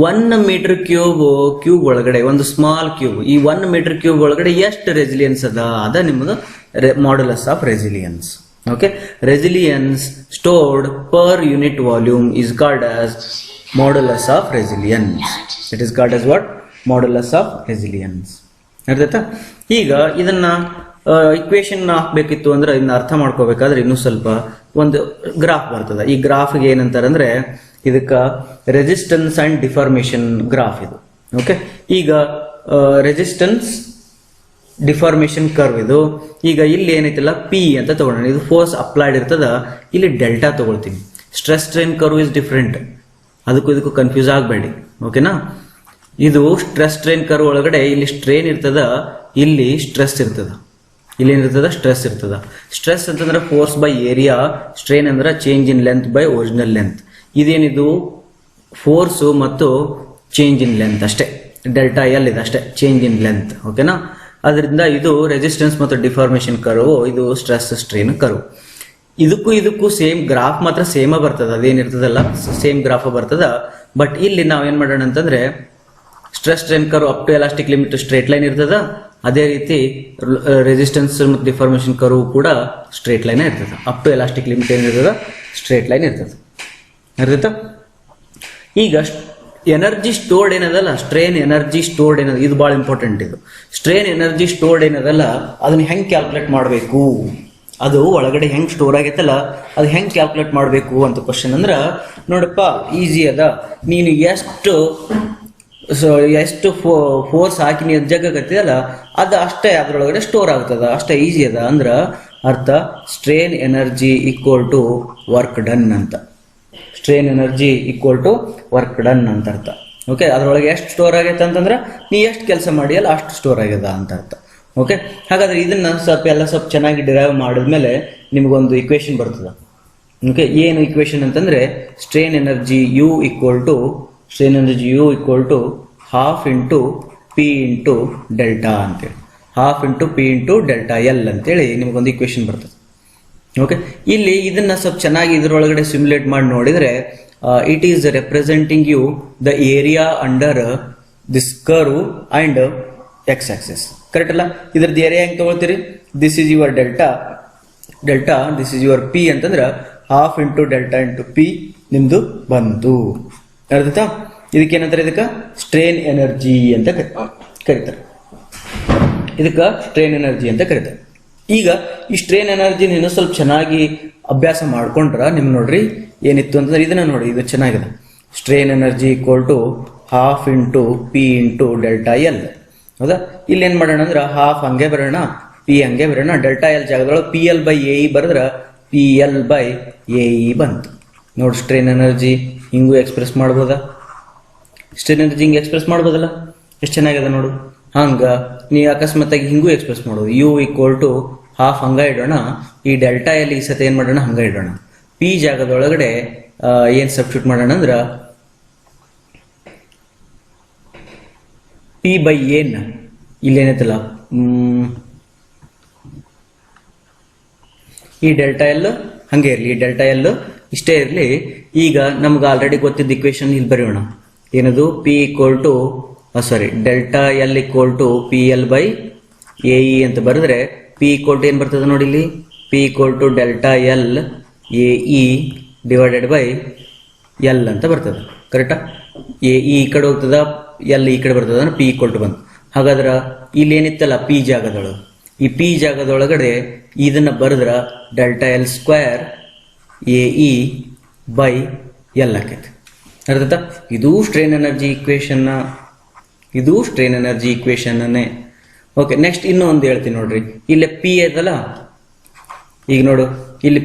1 ಮೀಟರ್ ಕ್ಯೂಬ್ ಒಳಗಡೆ ಒಂದು ಸ್ಮಾಲ್ ಕ್ಯೂಬ್, ಈ 1 ಮೀಟರ್ ಕ್ಯೂಬ್ ಒಳಗಡೆ ಎಷ್ಟು ರೆಸಿಲಿಯನ್ಸ್ ಅದ ನಿಮ್ಮದು modulus of resilience. Okay, resilience stored per unit volume is called as modulus of resilience. It is called as what? Modulus of resilience. ಅರ್ಥಾಯ್ತಾ? ಈಗ ಇದನ್ನ ಇಕ್ವೇಶನ್ ಹಾಕ್ಬೇಕಿತ್ತು ಅಂದ್ರೆ ಇದನ್ನ ಅರ್ಥ ಮಾಡ್ಕೋಬೇಕಾದ್ರೆ ಇನ್ನೂ ಸ್ವಲ್ಪ ಒಂದು ಗ್ರಾಫ್ ಬರ್ತದೆ. ಈ ಗ್ರಾಫ್ಗೆ ಏನಂತಾರೆ ಅಂದ್ರೆ ಇದಕ್ಕ ರೆಸಿಸ್ಟೆನ್ಸ್ ಅಂಡ್ ಡಿಫಾರ್ಮೇಶನ್ ಗ್ರಾಫ್ ಇದು. ಓಕೆ, ಈಗ ರೆಸಿಸ್ಟೆನ್ಸ್ ಡಿಫಾರ್ಮೇಶನ್ ಕರ್ವ್ ಇದು. ಈಗ ಇಲ್ಲಿ ಏನೈತಿಲ್ಲ ಪಿ ಅಂತ ತಗೊಳ್ಳೋಣ. ಇದು ಫೋರ್ಸ್ ಅಪ್ಲೈಡ್ ಇರ್ತದ, ಇಲ್ಲಿ ಡೆಲ್ಟಾ ತಗೊಳ್ತೀನಿ. Stress strain curve is different, ಅದಕ್ಕೂ ಇದಕ್ಕೂ ಕನ್ಫ್ಯೂಸ್ ಆಗಬೇಡಿ. ಓಕೆನಾ? ಇದು ಸ್ಟ್ರೆಸ್ ಸ್ಟ್ರೈನ್ ಕರ್ವ್ ಒಳಗಡೆ ಇಲ್ಲಿ ಸ್ಟ್ರೈನ್ ಇರ್ತದ, ಇಲ್ಲಿ ಸ್ಟ್ರೆಸ್ ಇರ್ತದ. ಇಲ್ಲಿ ಏನಿರ್ತದ? ಸ್ಟ್ರೆಸ್ ಇರ್ತದ. ಸ್ಟ್ರೆಸ್ ಅಂತಂದ್ರೆ ಫೋರ್ಸ್ ಬೈ ಏರಿಯಾ, ಸ್ಟ್ರೈನ್ ಅಂದ್ರೆ change in length by original length. ಇದೇನಿದು? ಫೋರ್ಸ್ ಮತ್ತು ಚೇಂಜ್ ಇನ್ ಲೆಂತ್ ಅಷ್ಟೇ. ಡೆಲ್ಟಾ ಎಲ್ ಇದೆ ಅಷ್ಟೇ, ಚೇಂಜ್ ಇನ್ ಲೆಂತ್. ಓಕೆನಾ? ಅದರಿಂದ ಇದು ರೆಸಿಸ್ಟೆನ್ಸ್ ಮತ್ತು ಡಿಫಾರ್ಮೇಶನ್ ಕರ್ವ್, ಇದು ಸ್ಟ್ರೆಸ್ ಸ್ಟ್ರೈನ್ ಕರ್ವ್. ಇದಕ್ಕೂ ಸೇಮ್ ಗ್ರಾಫ್ ಮಾತ್ರ ಸೇಮ ಬರ್ತದ, ಅದೇನಿರ್ತದಲ್ಲ ಸೇಮ್ ಗ್ರಾಫ್ ಬರ್ತದ. ಬಟ್ ಇಲ್ಲಿ ನಾವ್ ಏನ್ ಮಾಡೋಣ ಅಂತಂದ್ರೆ stress strain curve up to elastic limit straight line ಇರ್ತದ, ಅದೇ ರೀತಿ ರೆಸಿಸ್ಟೆನ್ಸ್ ಮತ್ತು ಡಿಫಾರ್ಮೇಶನ್ ಕರ್ವ್ ಕೂಡ ಸ್ಟ್ರೇಟ್ ಲೈನ್ ಇರ್ತದೆ. ಅಪ್ ಟು ಎಲಾಸ್ಟಿಕ್ ಲಿಮಿಟ್ ಏನಿರ್ತದ ಸ್ಟ್ರೇಟ್ ಲೈನ್ ಇರ್ತದೆ. ಅರ್ಥಾಯ್ತಾ? ಈಗ ಎನರ್ಜಿ ಸ್ಟೋರ್ಡ್ ಏನದಲ್ಲ, ಸ್ಟ್ರೈನ್ ಎನರ್ಜಿ ಸ್ಟೋರ್ಡ್ ಏನದ, ಇದು ಬಹಳ ಇಂಪಾರ್ಟೆಂಟ್. ಇದು ಸ್ಟ್ರೈನ್ ಎನರ್ಜಿ ಸ್ಟೋರ್ಡ್ ಏನದಲ್ಲ ಅದನ್ನ ಹೆಂಗ್ ಕ್ಯಾಲ್ಕುಲೇಟ್ ಮಾಡಬೇಕು, ಅದು ಒಳಗಡೆ ಹೆಂಗ್ ಸ್ಟೋರ್ ಆಗೈತಲ್ಲ ಅದು ಹೆಂಗ್ ಕ್ಯಾಲ್ಕುಲೇಟ್ ಮಾಡಬೇಕು ಅಂತ ಕ್ವಶನ್ ಅಂದ್ರ ನೋಡಪ್ಪ, ಈಸಿ ಅದ. ನೀನು ಎಷ್ಟು ಫೋರ್ಸ್ ಹಾಕಿ ನೀವು ಜಗ್ಗಕತ್ತಿದಲ್ಲ ಅದು ಅಷ್ಟೇ ಅದ್ರೊಳಗಡೆ ಸ್ಟೋರ್ ಆಗ್ತದ, ಅಷ್ಟೇ ಈಸಿ ಅದ. ಅಂದ್ರ ಅರ್ಥ strain energy equal to work done ಅಂತ. Strain energy equal to work done ಅಂತ ಅರ್ಥ. ಓಕೆ, ಅದ್ರೊಳಗೆ ಎಷ್ಟು ಸ್ಟೋರ್ ಆಗೈತೆ ಅಂತಂದ್ರೆ ನೀ ಎಷ್ಟು ಕೆಲಸ ಮಾಡಿಯಲ್ಲ ಅಷ್ಟು ಸ್ಟೋರ್ ಆಗ್ಯದ ಅಂತ ಅರ್ಥ. ಓಕೆ, ಹಾಗಾದ್ರೆ ಇದನ್ನ ಸ್ವಲ್ಪ ಚೆನ್ನಾಗಿ ಡಿರೈವ್ ಮಾಡಿದ್ಮೇಲೆ ನಿಮ್ಗೊಂದು ಇಕ್ವೇಶನ್ ಬರ್ತದ. ಓಕೆ, ಏನು ಇಕ್ವೇಶನ್ ಅಂತಂದ್ರೆ strain energy U equal to half into P into delta ಅಂತೇಳಿ, half into P into delta L ಅಂತೇಳಿ ನಿಮ್ಗೊಂದು ಇಕ್ವೇಶನ್ ಬರ್ತದೆ. ಓಕೆ, ಇಲ್ಲಿ ಇದನ್ನ ಸ್ವಲ್ಪ ಚೆನ್ನಾಗಿ ಇದರೊಳಗಡೆ ಸಿಮ್ಯುಲೇಟ್ ಮಾಡಿ ನೋಡಿದ್ರೆ it is representing U the area under this curve and X axis. Correct ಅಲ್ಲ? ಇದ್ರದ್ದು ಏರಿಯಾ ಹೆಂಗ್ ತಗೊಳ್ತೀರಿ? This is your delta, this is your P ಅಂತಂದ್ರ half into delta into P ನಿಮ್ದು ಬಂತು. ಅರ್ಥ? ಇದಕ್ಕೇನಂತಾರೆ? ಇದಕ್ಕ ಸ್ಟ್ರೈನ್ ಎನರ್ಜಿ ಅಂತ ಕರೀತಾರೆ. ಇದಕ್ಕ ಸ್ಟ್ರೈನ್ ಎನರ್ಜಿ ಅಂತ ಕರೀತಾರೆ. ಈಗ ಈ ಸ್ಟ್ರೈನ್ ಎನರ್ಜಿ ನೀನು ಸ್ವಲ್ಪ ಚೆನ್ನಾಗಿ ಅಭ್ಯಾಸ ಮಾಡ್ಕೊಂಡ್ರ ನಿಮ್ಗೆ ನೋಡ್ರಿ ಏನಿತ್ತು ಅಂತಂದ್ರೆ ಇದನ್ನ ನೋಡಿ, ಇದು ಚೆನ್ನಾಗಿದೆ. Strain energy equal to half into P into delta L. ಹೌದಾ? ಇಲ್ಲಿ ಏನ್ ಮಾಡೋಣ ಅಂದ್ರೆ ಹಾಫ್ ಹಂಗೆ ಬರೋಣ, ಪಿ ಹಂಗೆ ಬರೋಣ, ಡೆಲ್ಟಾ ಎಲ್ ಜಾಗದೊಳಗೆ P L by A E ಬರೆದ್ರ P L by A E ಬಂತು. ನೋಡಿ, ಸ್ಟ್ರೈನ್ ಎನರ್ಜಿ ಹಿಂಗೂ ಎಕ್ಸ್ಪ್ರೆಸ್ ಮಾಡ್ಬೋದಾ? ಸ್ಟ್ರೈನ್ ಎನರ್ಜಿ ಹಿಂಗೆ ಎಕ್ಸ್ಪ್ರೆಸ್ ಮಾಡ್ಬೋದಲ್ಲ? ಎಷ್ಟು ಚೆನ್ನಾಗಿದೆ ನೋಡು. ಹಂಗ ನೀ ಅಕಸ್ಮಾತ್ತಾಗಿ ಹಿಂಗೂ ಎಕ್ಸ್ಪ್ರೆಸ್ ಮಾಡೋದು. ಯು ಈಕ್ವಲ್ ಟು ಹಾಫ್ ಹಂಗ ಇಡೋಣ, ಈ ಡೆಲ್ಟಾ ಎಲ್ ಈ ಸತಿ ಏನ್ ಮಾಡೋಣ ಹಂಗ ಇಡೋಣ. ಪಿ ಜಾಗದೊಳಗಡೆ ಏನ್ ಸಬ್ಸ್ಟಿಟ್ಯೂಟ್ ಮಾಡೋಣ ಅಂದ್ರ ಪಿ ಬೈ ಏನ್ ಇಲ್ಲೇನೈತಲ್ಲ ಈ ಡೆಲ್ಟಾ ಎಲ್ ಹಂಗೆ ಇರ್ಲಿ, ಈ ಡೆಲ್ಟಾ ಎಲ್ ಇಷ್ಟೇ ಇರ್ಲಿ. ಈಗ ನಮ್ಗೆ ಆಲ್ರೆಡಿ ಗೊತ್ತಿದ್ದ ಇಕ್ವೇಶನ್ ಇಲ್ಲಿ ಬರೆಯೋಣ. ಏನದು? P equal to delta L equal to P L by A E ಅಂತ ಬರೆದ್ರೆ ಪಿ ಈಕ್ವಲ್ ಟು ಏನ್ ಬರ್ತದೆ ನೋಡಿ ಇಲ್ಲಿ, P equal to delta L A E divided by L ಅಂತ ಬರ್ತದೆ. ಕರೆಕ್ಟಾ? ಎ ಇ ಈ ಕಡೆ ಹೋಗ್ತದ, ಎಲ್ ಈ ಕಡೆ ಬರ್ತದ, ಪಿ ಈಕ್ವಲ್ ಟು ಬಂತು. ಹಾಗಾದ್ರ ಇಲ್ಲಿ ಏನಿತ್ತಲ್ಲ ಪಿ ಜಾಗದೊಳಗೆ, ಈ ಪಿ ಜಾಗದೊಳಗಡೆ ಇದನ್ನ ಬರೆದ್ರ delta L square A E by L ಆಕೈತಿ. ಅರ್ಥಾತ? ಇದು strain energy equation, okay, next ಇನ್ನೊಂದು ಹೇಳ್ತೀನಿ ನೋಡ್ರಿ. ಇಲ್ಲಿ ಪಿ ಅದಲ್ಲ, ಈಗ ನೋಡು ಇಲ್ಲಿ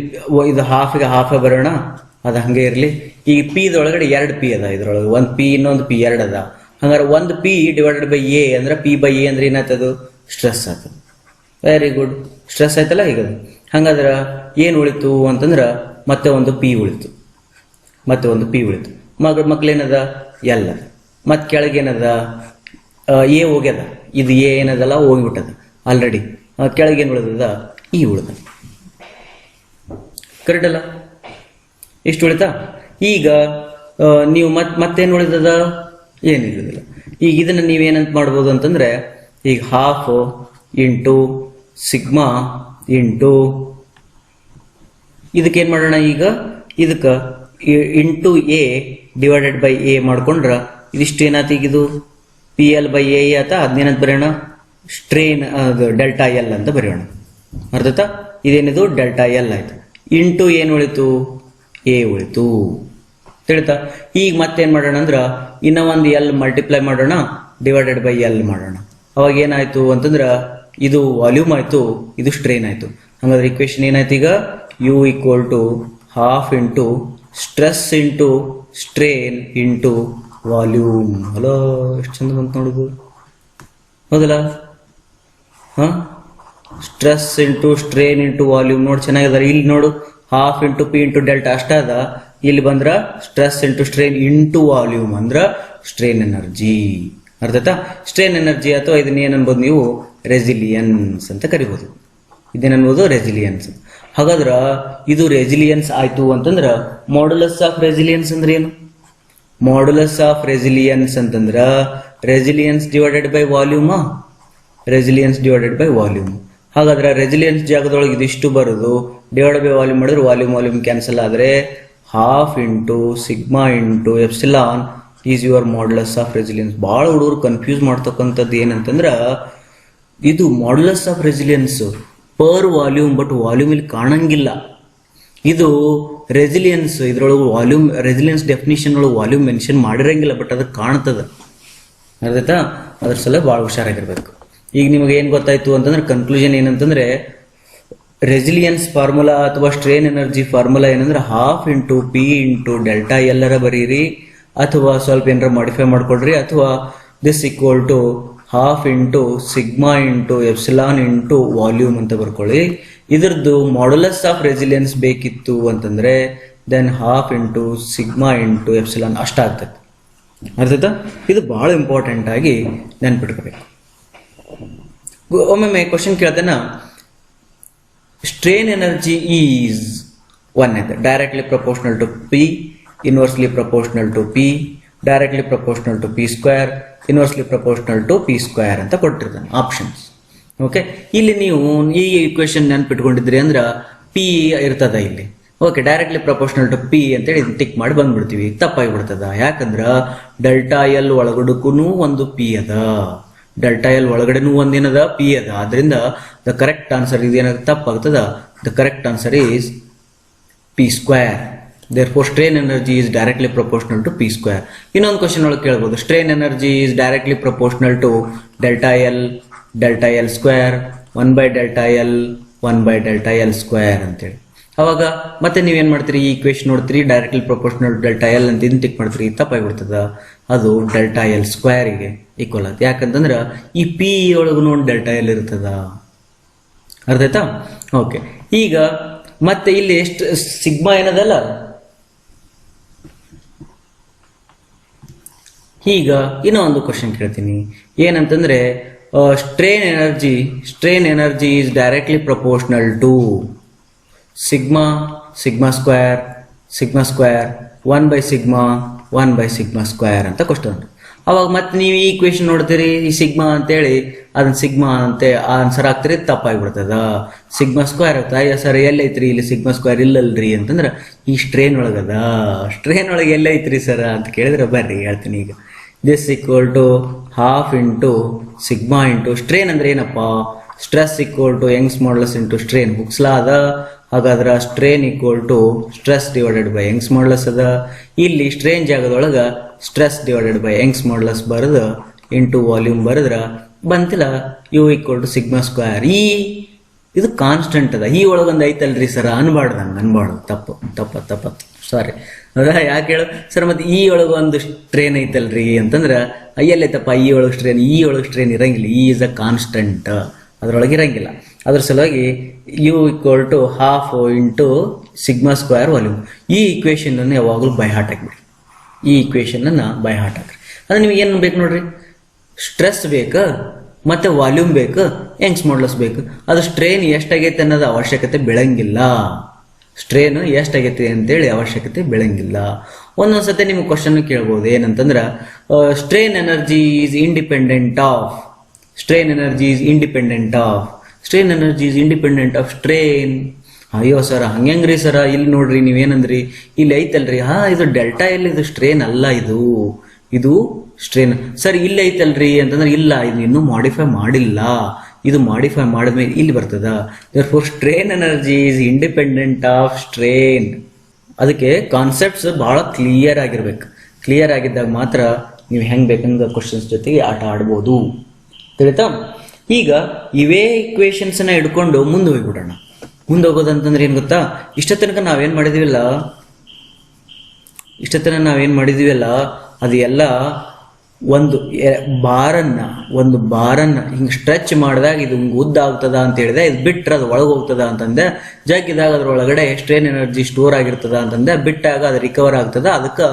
ಇದು ಹಾಫ್ಗೆ ಹಾಫ್ ಬರೋಣ, ಅದು ಹಂಗೆ ಇರಲಿ. ಈಗ ಪಿ ಒಳಗಡೆ ಎರಡು ಪಿ ಅದ, ಇದ್ರೊಳಗೆ ಒಂದು ಪಿ ಇನ್ನೊಂದು ಪಿ ಎರಡು ಅದ. ಹಂಗಾರೆ ಒಂದು ಪಿ ಡಿವೈಡೆಡ್ ಬೈ ಎ ಅಂದ್ರೆ ಪಿ ಬೈ ಎ ಅಂದ್ರೆ ಏನಾಗ್ತದು? ಸ್ಟ್ರೆಸ್ ಆಗ್ತದೆ. ವೆರಿ ಗುಡ್, ಸ್ಟ್ರೆಸ್ ಆಯ್ತಲ್ಲ. ಈಗ ಹಂಗಾದ್ರ ಏನು ಉಳಿತು ಅಂತಂದ್ರ ಮತ್ತೆ ಒಂದು ಪಿ ಉಳಿತು. ಮಕ್ಳೇನದ? ಎಲ್ ಅದ. ಮತ್ತೆ ಕೆಳಗೇನದ? ಎ ಹೋಗ್ಯದ. ಇದು ಎ ಏನದಲ್ಲ ಹೋಗಿಬಿಟ್ಟದ ಆಲ್ರೆಡಿ. ಕೆಳಗೇನು ಉಳಿದದ? ಇ ಉಳಿದ. ಕರೆಕ್ಟ್ ಅಲ್ಲ? ಎಷ್ಟು ಉಳಿತಾ? ಈಗ ನೀವು ಮತ್ತೇನು ಉಳಿದದ? ಏನು ಇರುವುದಿಲ್ಲ. ಈಗ ಇದನ್ನ ನೀವೇನಂತ ಮಾಡ್ಬೋದು ಅಂತಂದ್ರೆ, ಈಗ ಹಾಫ್ ಇಂಟು ಸಿಗ್ಮಾ ಇಂಟು ಇದಕ್ಕೇನ್ ಮಾಡೋಣ? ಈಗ ಇದಕ್ಕ into A divided by A ಮಾಡ್ಕೊಂಡ್ರ ಇದಿಷ್ಟು ಏನಾತ? ಈಗ ಇದು ಪಿ ಎಲ್ ಬೈ ಎ ಆತ. ಅದನ್ನೇನಂತ ಬರೋಣ? ಸ್ಟ್ರೇನ್ ಅದು ಡೆಲ್ಟಾ ಎಲ್ ಅಂತ ಬರೆಯೋಣ. ಅರ್ಥಾಯ್ತಾ? ಇದೇನಿದು ಡೆಲ್ಟಾ ಎಲ್ ಆಯ್ತು. ಇಂಟು ಏನು ಉಳಿತು? ಎ ಉಳಿತು. ತಿಳಿತಾ? ಈಗ ಮತ್ತೇನ್ ಮಾಡೋಣ ಅಂದ್ರ ಇನ್ನ ಒಂದು ಎಲ್ ಮಲ್ಟಿಪ್ಲೈ ಮಾಡೋಣ, ಡಿವೈಡೆಡ್ ಬೈ ಎಲ್ ಮಾಡೋಣ. ಅವಾಗ ಏನಾಯ್ತು ಅಂತಂದ್ರ ಇದು ವಾಲ್ಯೂಮ್ ಆಯ್ತು, ಇದು ಸ್ಟ್ರೇನ್ ಆಯ್ತು. ಹಂಗಾದ್ರೆ ಇಕ್ವೇಶನ್ ಏನಾಯ್ತು ಈಗ? U equal to half into stress into strain into volume. Hello, ಎಷ್ಟು ಚಂದ ಬಂತು ನೋಡುದು, ಹೌದಲ್ಲ? Stress into strain into volume ನೋಡಿ ಚೆನ್ನಾಗಿದಾರೆ. ಇಲ್ಲಿ ನೋಡು, half into P into delta ಅಷ್ಟ ಅದ. ಇಲ್ಲಿ ಬಂದ್ರ stress into strain into volume ಅಂದ್ರ ಸ್ಟ್ರೇನ್ ಎನರ್ಜಿ. ಅರ್ಥಾಯ್ತಾ? ಸ್ಟ್ರೇನ್ ಎನರ್ಜಿ ಅಥವಾ ಇದನ್ನ ಏನ್ ಅನ್ಬೋದು ನೀವು? ರೆಸಿಲಿಯನ್ಸ್ ಅಂತ ಕರಿಬಹುದು. ಇದೇನನ್ಬೋದು? ರೆಸಿಲಿಯನ್ಸ್. ಹಾಗಾದ್ರ ಇದು ರೆಸಿಲಿಯನ್ಸ್ ಆಯ್ತು ಅಂತಂದ್ರ ಮಾಡ್ಯುಲಸ್ ಆಫ್ ರೆಸಿಲಿಯನ್ಸ್ ಅಂದ್ರೆ ಏನು? ಮಾಡ್ಯುಲಸ್ ಆಫ್ ರೆಸಿಲಿಯನ್ಸ್ ಅಂತಂದ್ರ resilience divided by volume. Resilience divided by volume. ಹಾಗಾದ್ರೆ ರೆಸಿಲಿಯನ್ಸ್ ಜಾಗದೊಳಗೆ ಇದಿಷ್ಟು ಬರುದು, ಡಿವೈಡ್ ಬೈ ವಾಲ್ಯೂಮ್ ಮಾಡಿದ್ರೆ ವಾಲ್ಯೂಮ್ ಕ್ಯಾನ್ಸಲ್ ಆದ್ರೆ half into sigma into epsilon is your modulus of resilience. ಬಹಳ ಹುಡುಗರು ಕನ್ಫ್ಯೂಸ್ ಮಾಡ್ತಕ್ಕಂಥದ್ದು ಏನಂತಂದ್ರ ಇದು modulus of resilience per volume, but volume ಇಲ್ಲಿ ಕಾಣಂಗಿಲ್ಲ. ಇದು ರೆಸಿಲಿಯನ್ಸ್, ಇದ್ರೊಳಗೆ ವಾಲ್ಯೂಮ್ ರೆಸಿಲಿಯನ್ಸ್ ಡೆಫಿನಿಷನ್ ಒಳಗೆ ವಾಲ್ಯೂಮ್ ಮೆನ್ಷನ್ ಮಾಡಿರಂಗಿಲ್ಲ, ಬಟ್ ಅದು ಕಾಣ್ತದ. ಅರ್ಧಾಯ್ತಾ? ಅದ್ರ ಸಲ ಭಾಳ ಹುಷಾರಾಗಿರ್ಬೇಕು. ಈಗ ನಿಮಗೆ ಏನ್ ಗೊತ್ತಾಯ್ತು ಅಂತಂದ್ರೆ ಕನ್ಕ್ಲೂಷನ್ ಏನಂತಂದ್ರೆ ರೆಸಿಲಿಯನ್ಸ್ ಫಾರ್ಮುಲಾ ಅಥವಾ ಸ್ಟ್ರೇನ್ ಎನರ್ಜಿ ಫಾರ್ಮುಲಾ ಏನಂದ್ರೆ half into P into delta ಎಲ್ಲರ ಬರೀರಿ, ಅಥವಾ ಸ್ವಲ್ಪ ಏನಾರ ಮಾಡಿಫೈ ಮಾಡ್ಕೊಡ್ರಿ, ಅಥವಾ this equal to half into sigma into epsilon into volume ಅಂತ ಬರ್ಕೊಳ್ಳಿ. ಇದ್ರದ್ದು ಮಾಡ್ಯುಲಸ್ ಆಫ್ ರೆಸಿಲಿಯನ್ಸ್ ಬೇಕಿತ್ತು ಅಂತಂದ್ರೆ then half into sigma into epsilon ಅಷ್ಟಾಗ್ತದೆ. ಅರ್ಥಾಯ್ತಾ? ಇದು ಬಹಳ ಇಂಪಾರ್ಟೆಂಟ್ ಆಗಿ ನೆನ್ಪಿಟ್ಕೋಬೇಕು. ಒಮ್ಮೊಮ್ಮೆ ಕ್ವಶನ್ ಕೇಳ್ತಾನ ಸ್ಟ್ರೇನ್ ಎನರ್ಜಿ ಈಸ್ ಒಂದೇದು directly proportional to P, inversely proportional to P, directly proportional to P square, inversely proportional to P square ಅಂತ ಕೊಟ್ಟಿರ್ತಾನೆ ಆಪ್ಷನ್ಸ್. ಓಕೆ, ಇಲ್ಲಿ ನೀವು ಈ ಇಕ್ವೇಶನ್ ನೆನ್ಪಿಟ್ಕೊಂಡಿದ್ರಿ ಅಂದ್ರ ಪಿ ಇರ್ತದ ಇಲ್ಲಿ. Okay, directly proportional to P ಅಂತೇಳಿ ಟಿಕ್ ಮಾಡಿ ಬಂದ್ಬಿಡ್ತೀವಿ. ತಪ್ಪಾಗಿಬಿಡ್ತದ. ಯಾಕಂದ್ರ ಡೆಲ್ಟಾ ಎಲ್ ಒಳಗಡಕ್ಕೂ ಒಂದು ಪಿ ಅದ, ಡೆಲ್ಟಾ ಎಲ್ ಒಳಗಡೆನೂ ಒಂದೇನದ ಪಿ ಅದ. ಆದ್ರಿಂದ ದ ಕರೆಕ್ಟ್ ಆನ್ಸರ್ ಇದೇನಾಗ ತಪ್ಪಾಗ್ತದ. The correct answer is P square. therefore strain energy is directly proportional to p square. ಇನ್ನೊಂದು ಕ್ವಶನ್ ಒಳಗೆ ಕೇಳಬಹುದು, strain energy is directly proportional to delta L square 1 by delta L 1 by delta L square ಅಂತೇಳಿ. ಅವಾಗ ಮತ್ತೆ ನೀವೇನ್ ಮಾಡ್ತೀರಿ, ಈ equation ನೋಡ್ತೀರಿ, ಡೈರೆಕ್ಟ್ಲಿ ಪ್ರಪೋರ್ಷನಲ್ ಡೆಲ್ಟಾ ಎಲ್ ಅಂತ ಇದನ್ನ ಟಿಕ್ ಮಾಡ್ತೀರಿ, ತಪ್ಪಾಗಿಬಿಡ್ತದ. ಅದು ಡೆಲ್ಟಾ ಎಲ್ ಸ್ಕ್ವೇರ್ಗೆ ಈಕ್ವಲ್ ಆಗುತ್ತೆ. ಯಾಕಂತಂದ್ರ ಈ ಪಿ ಒಳಗೂ ನೋಡಿ ಡೆಲ್ಟಾ ಎಲ್ ಇರ್ತದ. ಅರ್ಥ ಆಯ್ತಾ? ಓಕೆ, ಈಗ ಮತ್ತೆ ಇಲ್ಲಿ ಎಷ್ಟು ಸಿಗ್ಮಾ ಏನದಲ್ಲ, ಈಗ ಇನ್ನೂ ಒಂದು ಕ್ವಶನ್ ಕೇಳ್ತೀನಿ. ಏನಂತಂದ್ರೆ strain energy is directly proportional to sigma square 1 by sigma square ಅಂತ ಕ್ವಶನ್. ಅವಾಗ ಮತ್ತೆ ನೀವು ಈ ಇಕ್ವೇಶನ್ ನೋಡ್ತೀರಿ, ಈ ಸಿಗ್ಮಾ ಅಂತೇಳಿ ಅದನ್ನ ಸಿಗ್ಮಾ ಅಂತ ಆನ್ಸರ್ ಆಗ್ತೀರಿ, ತಪ್ಪಾಗಿಬಿಡ್ತದ. ಸಿಗ್ಮಾ ಸ್ಕ್ವೇರ್ ಆಗ್ತದ. ಅಯ್ಯ ಸರ್ ಎಲ್ಲೈತ್ರಿ ಇಲ್ಲಿ ಸಿಗ್ಮಾ ಸ್ಕ್ವೇರ್ ಇಲ್ಲಲ್ರಿ ಅಂತಂದ್ರ ಈ ಸ್ಟ್ರೇನ್ ಒಳಗದ. ಸ್ಟ್ರೇನ್ ಒಳಗೆ ಎಲ್ಲೈತ್ರಿ ಸರ್ ಅಂತ ಕೇಳಿದ್ರೆ ಬರ್ರಿ ಹೇಳ್ತೀನಿ. ಈಗ this equal to half into sigma into strain ಅಂದ್ರೆ ಏನಪ್ಪಾ, stress equal to Young's modulus into strain. Hooke's law ಅದ. ಹಾಗಾದ್ರೆ strain equal to stress divided by Young's modulus ಅದ. ಇಲ್ಲಿ ಸ್ಟ್ರೇನ್ ಜಾಗದೊಳಗ stress divided by Young's modulus ಬರೆದ ಇಂಟು ವಾಲ್ಯೂಮ್ ಬರೆದ್ರ ಬಂತಿಲ್ಲ U equal to sigma square. ಇದು ಕಾನ್ಸ್ಟೆಂಟ್ ಅದ. ಈ ಒಳಗೊಂದು ಐತಲ್ರಿ ಸರ್ ಅನ್ಬಾರ್ದು. ತಪ್ಪ ಸಾರಿ. ಹೌದಾ? ಯಾಕೆ ಹೇಳು ಸರ್, ಮತ್ತೆ ಈ ಒಳಗೆ ಒಂದು ಸ್ಟ್ರೇನ್ ಐತಲ್ರಿ ಅಂತಂದ್ರ ಎಲ್ಲೈತಪ್ಪ ಈ ಒಳಗೆ ಸ್ಟ್ರೇನ್ ಇರಂಗಿಲ್ಲ. ಈಸ್ ಅ ಕಾನ್ಸ್ಟೆಂಟ್, ಅದ್ರೊಳಗೆ ಇರಂಗಿಲ್ಲ. ಅದ್ರ ಸಲುವಾಗಿ U equal to half into sigma square volume. ಈ ಇಕ್ವೇಶನ್ ಅನ್ನು ಯಾವಾಗಲೂ ಬೈ ಹಾರ್ಟ್ ಹಾಕ್ಬಿಡಿ. ಈ ಇಕ್ವೇಶನ್ ಅನ್ನ ಬೈ ಹಾರ್ಟ್ ಹಾಕ್ರಿ. ಅಂದ್ರೆ ನಿಮ್ಗೆ ಏನು ಬೇಕು ನೋಡ್ರಿ, ಸ್ಟ್ರೆಸ್ ಬೇಕು ಮತ್ತೆ ವಾಲ್ಯೂಮ್ ಬೇಕು, ಯಂಗ್ಸ್ ಮಾಡ್ಯುಲಸ್ ಬೇಕು. ಅದು ಸ್ಟ್ರೇನ್ ಎಷ್ಟಾಗೈತೆ ಅನ್ನೋದು ಅವಶ್ಯಕತೆ ಬೆಳಂಗಿಲ್ಲ. ಸ್ಟ್ರೇನ್ ಎಷ್ಟಾಗೈತೆ ಅಂತೇಳಿ ಅವಶ್ಯಕತೆ ಬೆಳಂಗಿಲ್ಲ. ಒಂದೊಂದ್ಸತಿ ನಿಮ್ಗೆ ಕ್ವಶನ್ ಕೇಳ್ಬೋದು, ಏನಂತಂದ್ರ strain energy is independent of strain. ಅಯ್ಯೋ ಸರ್ ಹಂಗ್ರಿ ಸರ, ಇಲ್ಲಿ ನೋಡ್ರಿ ನೀವೇನಂದ್ರಿ, ಇಲ್ಲಿ ಐತಲ್ರಿ, ಇದು ಡೆಲ್ಟಾ ಎಲ್, ಇದು ಸ್ಟ್ರೇನ್ ಅಲ್ಲ, ಇದು ಸ್ಟ್ರೇನ್. ಸರ್ ಇಲ್ಲ ಐತಲ್ರಿ ಅಂತಂದ್ರೆ ಇಲ್ಲ, ಇದು ಇನ್ನೂ ಮಾಡಿಫೈ ಮಾಡಿಲ್ಲ, ಇದು ಮಾಡಿಫೈ ಮಾಡಿದ್ಮೇಲೆ ಇಲ್ಲಿ ಬರ್ತದ. Therefore strain energy is independent of strain. ಅದಕ್ಕೆ ಕಾನ್ಸೆಪ್ಟ್ಸ್ ಬಹಳ ಕ್ಲಿಯರ್ ಆಗಿರ್ಬೇಕು. ಕ್ಲಿಯರ್ ಆಗಿದ್ದಾಗ ಮಾತ್ರ ನೀವು ಹೆಂಗ್ ಬೇಕಂಗ ಕ್ವಶನ್ಸ್ ಜೊತೆಗೆ ಆಟ ಆಡ್ಬೋದು. ತಿಳಿತಾ? ಈಗ ಇವೇ ಇಕ್ವೇಶನ್ಸ್ ನ ಹಿಡ್ಕೊಂಡು ಮುಂದೆ ಹೋಗ್ಬಿಡೋಣ. ಮುಂದೆ ಹೋಗೋದಂತಂದ್ರೆ ಏನ್ ಗೊತ್ತಾ, ಇಷ್ಟ ತನಕ ನಾವೇನ್ ಮಾಡಿದೀವಲ್ಲ ಅದು ಎಲ್ಲ ಒಂದು ಬಾರನ್ನ ಹಿಂಗ್ ಸ್ಟ್ರೆಚ್ ಮಾಡಿದಾಗ ಇದು ಹಿಂಗ್ ಉದ್ದ ಆಗ್ತದ ಅಂತ ಹೇಳಿದೆ, ಇದು ಬಿಟ್ರೆ ಅದು ಒಳಗೆ ಹೋಗ್ತದ ಅಂತಂದೆ. ಜಗ್ಗಿದಾಗ ಅದ್ರೊಳಗಡೆ ಸ್ಟ್ರೇನ್ ಎನರ್ಜಿ ಸ್ಟೋರ್ ಆಗಿರ್ತದ ಅಂತಂದೆ, ಬಿಟ್ಟಾಗ ಅದು ರಿಕವರ್ ಆಗ್ತದ, ಅದಕ್ಕೆ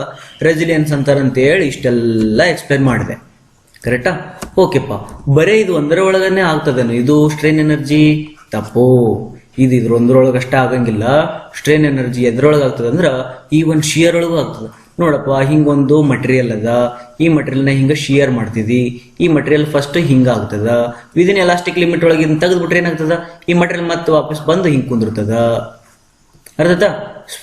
ರೆಸಿಲಿಯನ್ಸ್ ಅಂತಾರಂತ ಹೇಳಿ ಇಷ್ಟೆಲ್ಲ ಎಕ್ಸ್ಪ್ಲೇನ್ ಮಾಡಿದೆ. ಕರೆಕ್ಟಾ? ಓಕೆಪ್ಪ, ಬರೀ ಇದು ಒಂದರ ಒಳಗನೆ ಆಗ್ತದೇನು ಇದು ಸ್ಟ್ರೇನ್ ಎನರ್ಜಿ? ತಪ್ಪು. ಇದು ಇದ್ರೊಂದ್ರೊಳಗಷ್ಟ ಆಗಂಗಿಲ್ಲ. ಸ್ಟ್ರೇನ್ ಎನರ್ಜಿ ಎದ್ರೊಳಗೆ ಆಗ್ತದ ಅಂದ್ರ ಈ ಒಂದು ಶಿಯರ್ ಒಳಗೂ ಆಗ್ತದ. ನೋಡಪ್ಪ, ಹಿಂಗೊಂದು ಮಟೀರಿಯಲ್ ಅದ, ಈ ಮಟೀರಿಯಲ್ನ ಹಿಂಗ ಶಿಯರ್ ಮಾಡ್ತಿದ್ವಿ, ಈ ಮಟೀರಿಯಲ್ ಫಸ್ಟ್ ಹಿಂಗ ಆಗ್ತದ, ವಿದಿನ್ ಎಲಾಸ್ಟಿಕ್ ಲಿಮಿಟ್ ಒಳಗೆ ತೆಗೆದ್ಬಿಟ್ರೆ ಏನಾಗ್ತದ, ಈ ಮಟೀರಿಯಲ್ ಮತ್ತೆ ವಾಪಸ್ ಬಂದು ಹಿಂಗ್ ಕುಂದಿರ್ತದ. ಅರ್ಥ?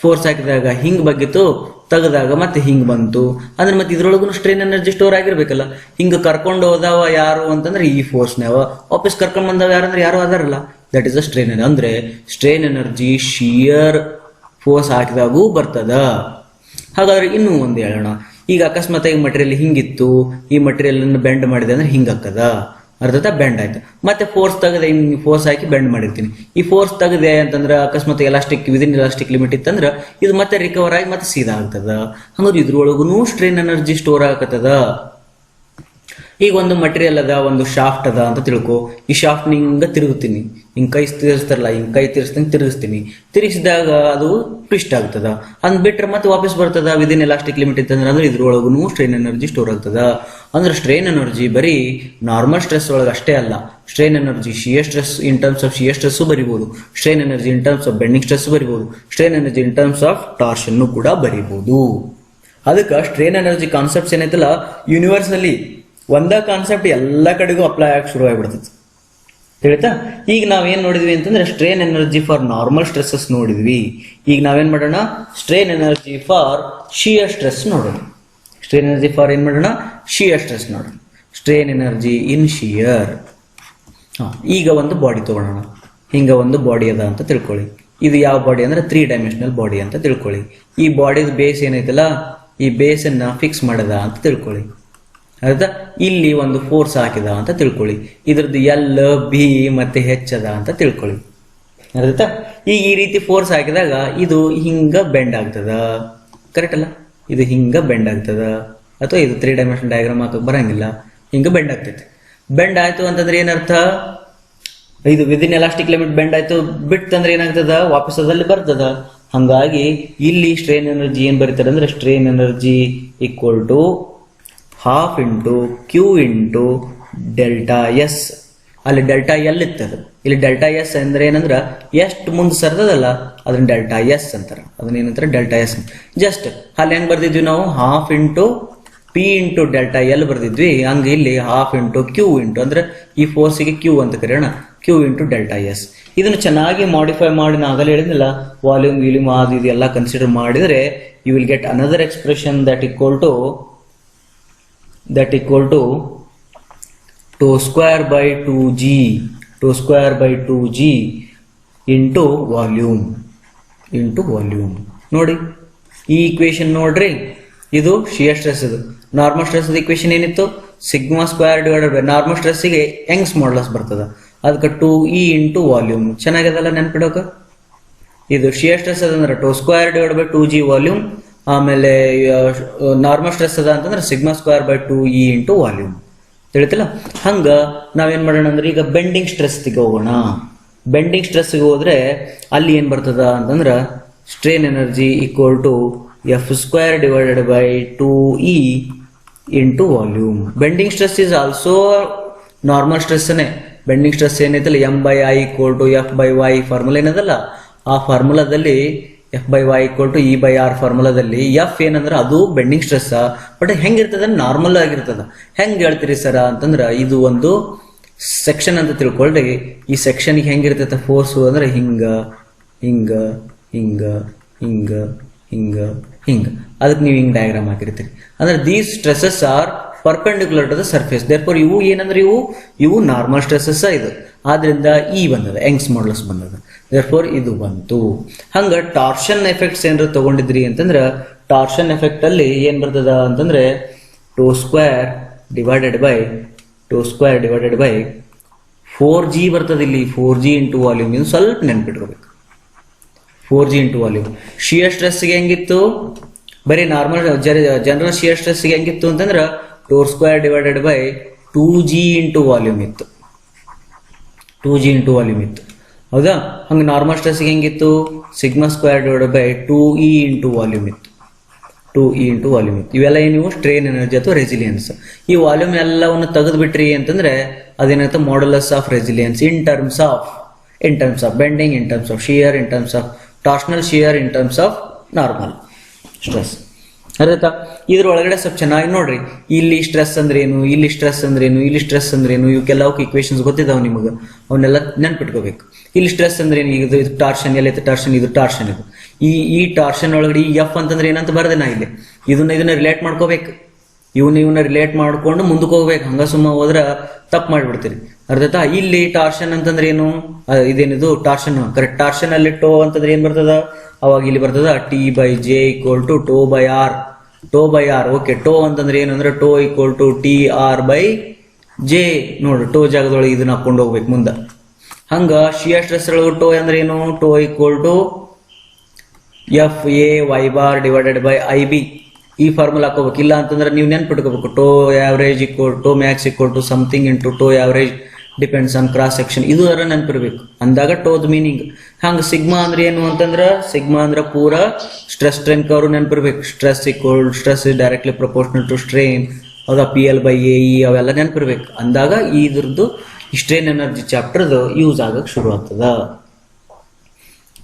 ಫೋರ್ಸ್ ಹಾಕಿದಾಗ ಹಿಂಗ್ ಬಗ್ಗಿತ್ತು, ತೆಗೆದಾಗ ಮತ್ತೆ ಹಿಂಗ್ ಬಂತು ಅಂದ್ರೆ ಮತ್ತೆ ಇದ್ರೊಳಗೂ ಸ್ಟ್ರೇನ್ ಎನರ್ಜಿ ಸ್ಟೋರ್ ಆಗಿರ್ಬೇಕಲ್ಲ. ಹಿಂಗ ಕರ್ಕೊಂಡು ಹೋದವ ಯಾರು ಅಂತಂದ್ರೆ ಈ ಫೋರ್ಸ್ನವ, ವಾಪಸ್ ಕರ್ಕೊಂಡ್ ಬಂದವ ಯಾರಂದ್ರೆ ಯಾರು ಅದಾರಲ್ಲ, that is a strain energy. ಅಂದ್ರೆ ಸ್ಟ್ರೇನ್ ಎನರ್ಜಿ ಶಿಯರ್ ಫೋರ್ಸ್ ಹಾಕಿದಾಗೂ ಬರ್ತದ. ಹಾಗಾದ್ರೆ ಇನ್ನೂ ಒಂದು ಹೇಳೋಣ. ಈಗ ಅಕಸ್ಮಾತ್ ಈ ಮಟೀರಿಯಲ್ ಹಿಂಗಿತ್ತು, ಈ ಮಟೀರಿಯಲ್ ಅನ್ನು ಬೆಂಡ್ ಮಾಡಿದೆ ಅಂದ್ರೆ ಹಿಂಗಾಕದ. ಅರ್ಧದ ಬೆಂಡ್ ಆಯ್ತು, ಮತ್ತೆ ಫೋರ್ಸ್ ತೆಗೆದೆ, ಫೋರ್ಸ್ ಹಾಕಿ ಬೆಂಡ್ ಮಾಡಿರ್ತೀನಿ. ಈ ಫೋರ್ಸ್ ತೆಗೆದೆ ಅಂತಂದ್ರೆ ಅಕಸ್ಮಾತ್ ವಿದಿನ್ ಎಲಾಸ್ಟಿಕ್ ಲಿಮಿಟ್ ಇತ್ತಂದ್ರೆ ಇದು ಮತ್ತೆ ರಿಕವರ್ ಆಗಿ ಮತ್ತೆ ಸೀದಾ ಆಗ್ತದ. ಹಂಗಾದ್ರೆ ಇದ್ರೊಳಗೂ ಸ್ಟ್ರೇನ್ ಎನರ್ಜಿ ಸ್ಟೋರ್ ಆಗತ್ತದ. ಈಗ ಒಂದು ಮಟೀರಿಯಲ್ ಅದ, ಒಂದು ಶಾಫ್ಟ್ ಅದ ಅಂತ ತಿಳ್ಕೊ. ಈ ಶಾಫ್ಟ್ ಹಿಂಗ ತಿರುಗುತ್ತೀನಿ, ಹಿಂಗ್ ಕೈ ತಿರ್ಸ್ತಾರಲ್ಲ, ಹಿಂಗ್ ಕೈ ತಿರುಗಿಸ್ತೀನಿ. ತಿರುಗಿಸಿದಾಗ ಅದು ಟ್ವಿಸ್ಟ್ ಆಗ್ತದ. ಅಂದ್ ಬಿಟ್ರೆ ಮತ್ತೆ ವಾಪಸ್ ಬರ್ತದ ವಿದಿನ್ ಎಲಾಸ್ಟಿಕ್ ಲಿಮಿಟ್ ಇತ್ತಂದ್ರೆ ಅಂದ್ರೆ ಇದ್ರೊಳಗೂ ಸ್ಟ್ರೇನ್ ಎನರ್ಜಿ ಸ್ಟೋರ್ ಆಗ್ತದ. ಅಂದ್ರೆ ಸ್ಟ್ರೇನ್ ಎನರ್ಜಿ ಬರೀ ನಾರ್ಮಲ್ ಸ್ಟ್ರೆಸ್ ಒಳಗೆ ಅಷ್ಟೇ ಅಲ್ಲ. Strain energy shear stress in terms of shear stress ಬರಿಬಹುದು, strain energy in terms of bending stress ಬರಿಬಹುದು, strain energy in terms of torsion ಕೂಡ ಬರಿಬಹುದು. ಅದಕ್ಕೆ ಸ್ಟ್ರೇನ್ ಎನರ್ಜಿ ಕಾನ್ಸೆಪ್ಟ್ಸ್ ಏನೈತಲ್ಲ ಯೂನಿವರ್ಸಲ್ಲಿ ಒಂದ ಕಾನ್ಸೆಪ್ಟ್ ಎಲ್ಲ ಕಡೆಗೂ ಅಪ್ಲೈ ಆಗಕ್ಕೆ ಶುರು ಆಗ್ಬಿಡ್ತದೆ. ತಿಳಿತಾ? ಈಗ ನಾವೇನ್ ನೋಡಿದ್ವಿ ಅಂತಂದ್ರೆ strain energy for normal stresses ನೋಡಿದ್ವಿ. ಈಗ ನಾವೇನ್ ಮಾಡೋಣ, strain energy for shear stress ನೋಡೋಣ. ಸ್ಟ್ರೇನ್ ಎನರ್ಜಿ ಫಾರ್ ಏನ್ ಮಾಡೋಣ, ಶಿಯರ್ ಸ್ಟ್ರೆಸ್ ನೋಡೋಣ. ಸ್ಟ್ರೇನ್ ಎನರ್ಜಿ ಇನ್ ಶಿಯರ್. ಈಗ ಒಂದು ಬಾಡಿ ತಗೊಳ್ಳೋಣ. ಹಿಂಗ ಒಂದು ಬಾಡಿ ಅದ ಅಂತ ತಿಳ್ಕೊಳ್ಳಿ. ಇದು ಯಾವ ಬಾಡಿ ಅಂದ್ರೆ 3 ಡೈಮೆನ್ಷನಲ್ ಬಾಡಿ ಅಂತ ತಿಳ್ಕೊಳ್ಳಿ. ಈ ಬಾಡಿದ ಬೇಸ್ ಏನೈತಲ್ಲ, ಈ ಬೇಸ್ ಅನ್ನ ಫಿಕ್ಸ್ ಮಾಡದ ಅಂತ ತಿಳ್ಕೊಳ್ಳಿ. ಆಯ್ತಾ? ಇಲ್ಲಿ ಒಂದು ಫೋರ್ಸ್ ಹಾಕಿದ ಅಂತ ತಿಳ್ಕೊಳ್ಳಿ. ಇದ್ರದ್ದು L, B ಮತ್ತೆ H ಅದ ಅಂತ ತಿಳ್ಕೊಳ್ಳಿ. ಆಯ್ತಾ? ಈಗ ಈ ರೀತಿ ಫೋರ್ಸ್ ಹಾಕಿದಾಗ ಇದು ಹಿಂಗ ಬೆಂಡ್ ಆಗ್ತದ. ಕರೆಕ್ಟ್ ಅಲ್ಲ? ಇದು ಹಿಂಗ ಬೆಂಡ್ ಆಗ್ತದ. ಅಥವಾ ಇದು 3 ಡೈಮೆನ್ಷನ್ ಡಯಾಗ್ರಾಮ್ ಹಾಕಕ್ ಬರಂಗಿಲ್ಲ, ಹಿಂಗ ಬೆಂಡ್ ಆಗ್ತೈತಿ. ಬೆಂಡ್ ಆಯ್ತು ಅಂತಂದ್ರೆ ಏನರ್ಥ, ಇದು ವಿದಿನ್ ಎಲಾಸ್ಟಿಕ್ ಲಿಮಿಟ್ ಬೆಂಡ್ ಆಯ್ತು, ಬಿಟ್ಟಂದ್ರೆ ಏನಾಗ್ತದ, ವಾಪಸ್ ಅದಲ್ಲಿ ಬರ್ತದ. ಹಂಗಾಗಿ ಇಲ್ಲಿ ಸ್ಟ್ರೇನ್ ಎನರ್ಜಿ ಏನ್ ಬರೀತಾರೆ ಅಂದ್ರೆ strain energy equal to ½ into Q into delta S. ಅಲ್ಲಿ ಡೆಲ್ಟಾ ಎಲ್ ಇರ್ತದೆ, ಇಲ್ಲಿ ಡೆಲ್ಟಾ ಎಸ್ ಅಂದ್ರೆ ಏನಂದ್ರ ಎಷ್ಟು ಮುಂದೆ ಸರ್ದದಲ್ಲ ಅದನ್ನ ಡೆಲ್ಟಾ ಎಸ್ ಅಂತಾರ. ಅದನ್ನ ಏನಂತಾರೆ, ಡೆಲ್ಟಾ ಎಸ್. ಜಸ್ಟ್ ಅಲ್ಲಿ ಹೆಂಗ್ ಬರ್ದಿದ್ವಿ ನಾವು, ½ into P into delta L ಬರ್ದಿದ್ವಿ. ಹಂಗ ಇಲ್ಲಿ ½ into Q into ಅಂದ್ರೆ ಈ ಫೋರ್ಸಿಗೆ Q ಅಂತ ಕರೆಯೋಣ, Q into ಡೆಲ್ಟಾ ಎಸ್. ಇದನ್ನು ಚೆನ್ನಾಗಿ ಮಾಡಿಫೈ ಮಾಡಿ ನಾ ಆಗಲೇ ಹೇಳಿದ್ನಲ್ಲ, ವಾಲ್ಯೂಮ್ ವ್ಯೂಲ್ಯೂಮ್ ಅದು ಇದೆಲ್ಲ ಕನ್ಸಿಡರ್ ಮಾಡಿದ್ರೆ you will get another expression that equal to tau square by 2g into volume. ನೋಡಿ ಈ ಇಕ್ವೇಶನ್ ನೋಡ್ರಿ, ಇದು ಶಿಯರ್ ಸ್ಟ್ರೆಸ್. ಇದು ನಾರ್ಮಲ್ ಸ್ಟ್ರೆಸ್ ಇಕ್ವೇಶನ್ ಏನಿತ್ತು, sigma square divided by normal ಸ್ಟ್ರೆಸ್ಸಿಗೆ ಯಂಗ್ಸ್ ಮಾಡ್ಲಸ್ ಬರ್ತದ, ಅದಕ್ಕೆ 2e into ವಾಲ್ಯೂಮ್. ಚೆನ್ನಾಗದಲ್ಲ ನೆನ್ಪಿಡೋಕ? ಇದು ಶಿಯರ್ ಸ್ಟ್ರೆಸ್ ಅದಂದ್ರೆ tau square divided by 2g volume. ಆಮೇಲೆ ನಾರ್ಮಲ್ ಸ್ಟ್ರೆಸ್ ಅದ ಅಂತಂದ್ರೆ sigma square by 2e into volume. ತಿಳಿತಿಲ್ಲ? ಹಂಗ ನಾವೇನ್ ಮಾಡೋಣ ಅಂದ್ರೆ ಈಗ ಬೆಂಡಿಂಗ್ ಸ್ಟ್ರೆಸ್ ಹೋಗೋಣ. ಬೆಂಡಿಂಗ್ ಸ್ಟ್ರೆಸ್ ಹೋದ್ರೆ ಅಲ್ಲಿ ಏನ್ ಬರ್ತದ ಅಂತಂದ್ರ strain energy equal to F² divided by 2e into volume. Bending stress is also normal stress. Bending stress ಏನೈತಲ್ಲ M/I = F/y ಫಾರ್ಮುಲಾ ಏನದಲ್ಲ, ಆ ಫಾರ್ಮುಲಾದಲ್ಲಿ F/y = E/r ಫಾರ್ಮುಲಾದಲ್ಲಿ ಎಫ್ ಏನಂದ್ರ ಅದು ಬೆಂಡಿಂಗ್ ಸ್ಟ್ರೆಸ್. ಬಟ್ ಹೆಂಗಿರ್ತದ, ನಾರ್ಮಲ್ ಆಗಿರ್ತದ. ಹೆಂಗ್ ಹೇಳ್ತೀರಿ ಸರ ಅಂತಂದ್ರ ಇದು ಒಂದು ಸೆಕ್ಷನ್ ಅಂತ ತಿಳ್ಕೊಳ್ರಿ. ಈ ಸೆಕ್ಷನ್ ಹೆಂಗಿರ್ತೈತೆ ಫೋರ್ಸ್ ಅಂದ್ರೆ ಹಿಂಗ ಹಿಂಗ ಹಿಂಗ ಹಿಂಗ ಹಿಂಗ ಹಿಂಗೆ ಅದಕ್ಕೆ ನೀವು ಹಿಂಗೆ ಡಯಾಗ್ರಾಮ್ ಹಾಕಿರ್ತೀರಿ. ಅಂದ್ರೆ these stresses are perpendicular to the surface. Therefore ಇವು ಏನಂದ್ರೆ ಇವು ನಾರ್ಮಲ್ ಸ್ಟ್ರೆಸಸ್ ಇದು. ಆದ್ರಿಂದ ಬಂದದ, ಯಂಗ್ಸ್ ಮಾಡ್ಯುಲಸ್ ಬಂದದ. ದೇರ್ಫೋರ್ ಇದು ಬಂತು. ಹಂಗ ಟಾರ್ಷನ್ ಎಫೆಕ್ಟ್ಸ್ ಏನಾರ ತಗೊಂಡಿದ್ರಿ ಅಂತಂದ್ರೆ ಟಾರ್ಷನ್ ಎಫೆಕ್ಟ್ ಅಲ್ಲಿ ಏನ್ ಬರ್ತದ ಅಂತಂದ್ರೆ tau square divided by 4g ಬರ್ತದೆ. ಇಲ್ಲಿ 4g ಇಂಟು ವಾಲ್ಯೂಮ್. ಇದು ಸ್ವಲ್ಪ ನೆನ್ಪಿಟ್ಕೋಬೇಕು. 4g into volume. ಶಿಯರ್ ಸ್ಟ್ರೆಸ್ಗೆ ಹೆಂಗಿತ್ತು, ಬರೀ ನಾರ್ಮಲ್ ಜನರಲ್ ಶಿಯರ್ ಸ್ಟ್ರೆಸ್ಗೆ ಹೆಂಗಿತ್ತು ಅಂತಂದ್ರೆ tau square divided by 2g into volume ಇತ್ತು. 2g ಇಂಟು ವಾಲ್ಯೂಮ್ ಇತ್ತು, ಹೌದಾ? ಹಂಗ ನಾರ್ಮಲ್ ಸ್ಟ್ರೆಸ್ಗೆ ಹೆಂಗಿತ್ತು, sigma square divided by 2e into volume ಇತ್ತು. 2e ಇಂಟು ವಾಲ್ಯೂಮ್ ಇತ್ತು. ಇವೆಲ್ಲ ನೀವು ಸ್ಟ್ರೇನ್ ಎನರ್ಜಿ ಅಥವಾ ರೆಸಿಲಿಯನ್ಸ್. ಈ ವಾಲ್ಯೂಮ್ ಎಲ್ಲವನ್ನು ತೆಗೆದು ಬಿಟ್ರಿ ಅಂತಂದ್ರೆ ಅದೇನಾಗುತ್ತೆ, modulus of resilience in terms of bending, in terms of shear, in terms of torsional shear, in terms of normal stress. ಅರ್ಥ? ಇದ್ರ ಒಳಗಡೆ ಸ್ವಲ್ಪ ಚೆನ್ನಾಗಿ ನೋಡ್ರಿ. ಇಲ್ಲಿ ಸ್ಟ್ರೆಸ್ ಅಂದ್ರೆ ಏನು, ಇಲ್ಲಿ ಸ್ಟ್ರೆಸ್ ಅಂದ್ರೆ ಏನು, ಇಲ್ಲಿ ಸ್ಟ್ರೆಸ್ ಅಂದ್ರೆ ಏನು, ಇವಕ್ಕೆಲ್ಲ ಇಕ್ವೇಶನ್ಸ್ ಗೊತ್ತಿದಾವ ನಿಮಗೆ. ಅವನ್ನೆಲ್ಲ ನೆನ್ಪಿಟ್ಕೋಬೇಕು. ಇಲ್ಲಿ ಸ್ಟ್ರೆಸ್ ಅಂದ್ರೆ ಏನು, ಇದು ಟಾರ್ಷನ್, ಎಲ್ಲೈತೆ ಟಾರ್ಷನ್, ಇದು ಟಾರ್ಷನ್. ಇದು ಈ ಟಾರ್ಷನ್ ಒಳಗಡೆ ಈ ಎಫ್ ಅಂತಂದ್ರೆ ಏನಂತ ಬರ್ದೆ ನಾ ಇಲ್ಲಿ. ಇದನ್ನ ರಿಲೇಟ್ ಮಾಡ್ಕೋಬೇಕು. ಇವನ್ನ ರಿಲೇಟ್ ಮಾಡ್ಕೊಂಡು ಮುಂದಕ್ಕೆ ಹೋಗ್ಬೇಕು. ಹಂಗ ಸುಮ್ಮ ಹೋದ್ರ ತಪ್ಪು ಮಾಡ್ಬಿಡ್ತೀರಿ. ಅರ್ಧತಾ? ಇಲ್ಲಿ ಟಾರ್ಷನ್ ಅಂತಂದ್ರೆ ಏನು, ಇದೇನಿದು ಟಾರ್ಷನ್. ಕರೆಕ್ಟ್. ಟಾರ್ಷನ್ ಅಲ್ಲಿ ಟೋ ಅಂತಂದ್ರೆ ಏನ್ ಬರ್ತದ, ಅವಾಗ ಇಲ್ಲಿ ಬರ್ತದ T/J = ಟೋ/R. ಓಕೆ. ಟೋ ಅಂತಂದ್ರೆ ಏನಂದ್ರೆ ಟೋ = TR/J. ನೋಡ್ರಿ, ಟೋ ಜಾಗದೊಳಗೆ ಇದನ್ನ ಹಾಕೊಂಡು ಹೋಗ್ಬೇಕು ಮುಂದೆ. ಹಂಗ ಶಿಯರ್ ಸ್ಟ್ರೆಸ್ ಒಳಗೆ ಟೋ ಅಂದ್ರೆ ಏನು, tau = FA/Y divided by IB. ಈ ಫಾರ್ಮುಲಾ ಹಾಕೋಬೇಕು. ಇಲ್ಲ ಅಂತಂದ್ರೆ ನೀವು ನೆನ್ಪಿಟ್ಕೋಬೇಕು, tau average tau max = something into tau average depends on cross section. ಇದು ನೆನ್ಪಿರ್ಬೇಕು. ಅಂದಾಗ ಟೋದ್ ಮೀನಿಂಗ್. ಹಂಗ ಸಿಗ್ಮಾ ಅಂದ್ರೆ ಏನು ಅಂತಂದ್ರ, ಸಿಗ್ಮಾ ಅಂದ್ರೆ ಪೂರಾ ಸ್ಟ್ರೆಸ್ ಸ್ಟ್ರೇನ್ ಕರ್ವ್ ನೆನ್ಪಿರ್ಬೇಕು. Stress is directly proportional to strain. ಹೌದಾ? PL/AE ಅವೆಲ್ಲ ನೆನ್ಪಿರ್ಬೇಕು. ಅಂದಾಗ ಇದ್ರದ್ದು ಸ್ಟ್ರೇನ್ ಎನರ್ಜಿ ಚಾಪ್ಟರ್ದು ಯೂಸ್ ಆಗಕ್ ಶುರು ಆಗ್ತದ.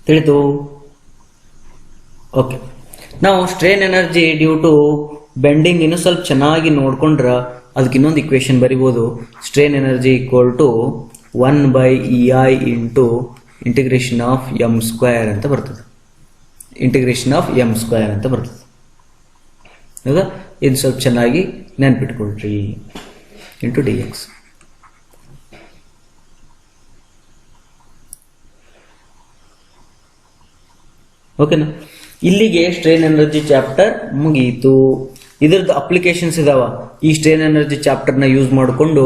ತಿಳಿತು? ಓಕೆ. ನಾವು strain energy due to bending ಇನ್ನು ಸ್ವಲ್ಪ ಚೆನ್ನಾಗಿ ನೋಡ್ಕೊಂಡ್ರ ಅದಕ್ಕೆ ಇನ್ನೊಂದು ಇಕ್ವೇಶನ್ ಬರಿಬೋದು. Strain energy = 1/EI into integration of m² ಅಂತ ಬರ್ತದೆ. ಹೌದಾ? ಇದು ಸ್ವಲ್ಪ ಚೆನ್ನಾಗಿ ನೆನ್ಪಿಟ್ಕೊಳ್ರಿ. Into dx. ಓಕೆನಾ? ಇಲ್ಲಿಗೆ ಸ್ಟ್ರೇನ್ ಎನರ್ಜಿ ಚಾಪ್ಟರ್ ಮುಗಿಯಿತು. ಇದ್ರದ್ದು ಅಪ್ಲಿಕೇಶನ್ಸ್ ಇದಾವ. ಈ ಸ್ಟ್ರೇನ್ ಎನರ್ಜಿ ಚಾಪ್ಟರ್ ನ ಯೂಸ್ ಮಾಡಿಕೊಂಡು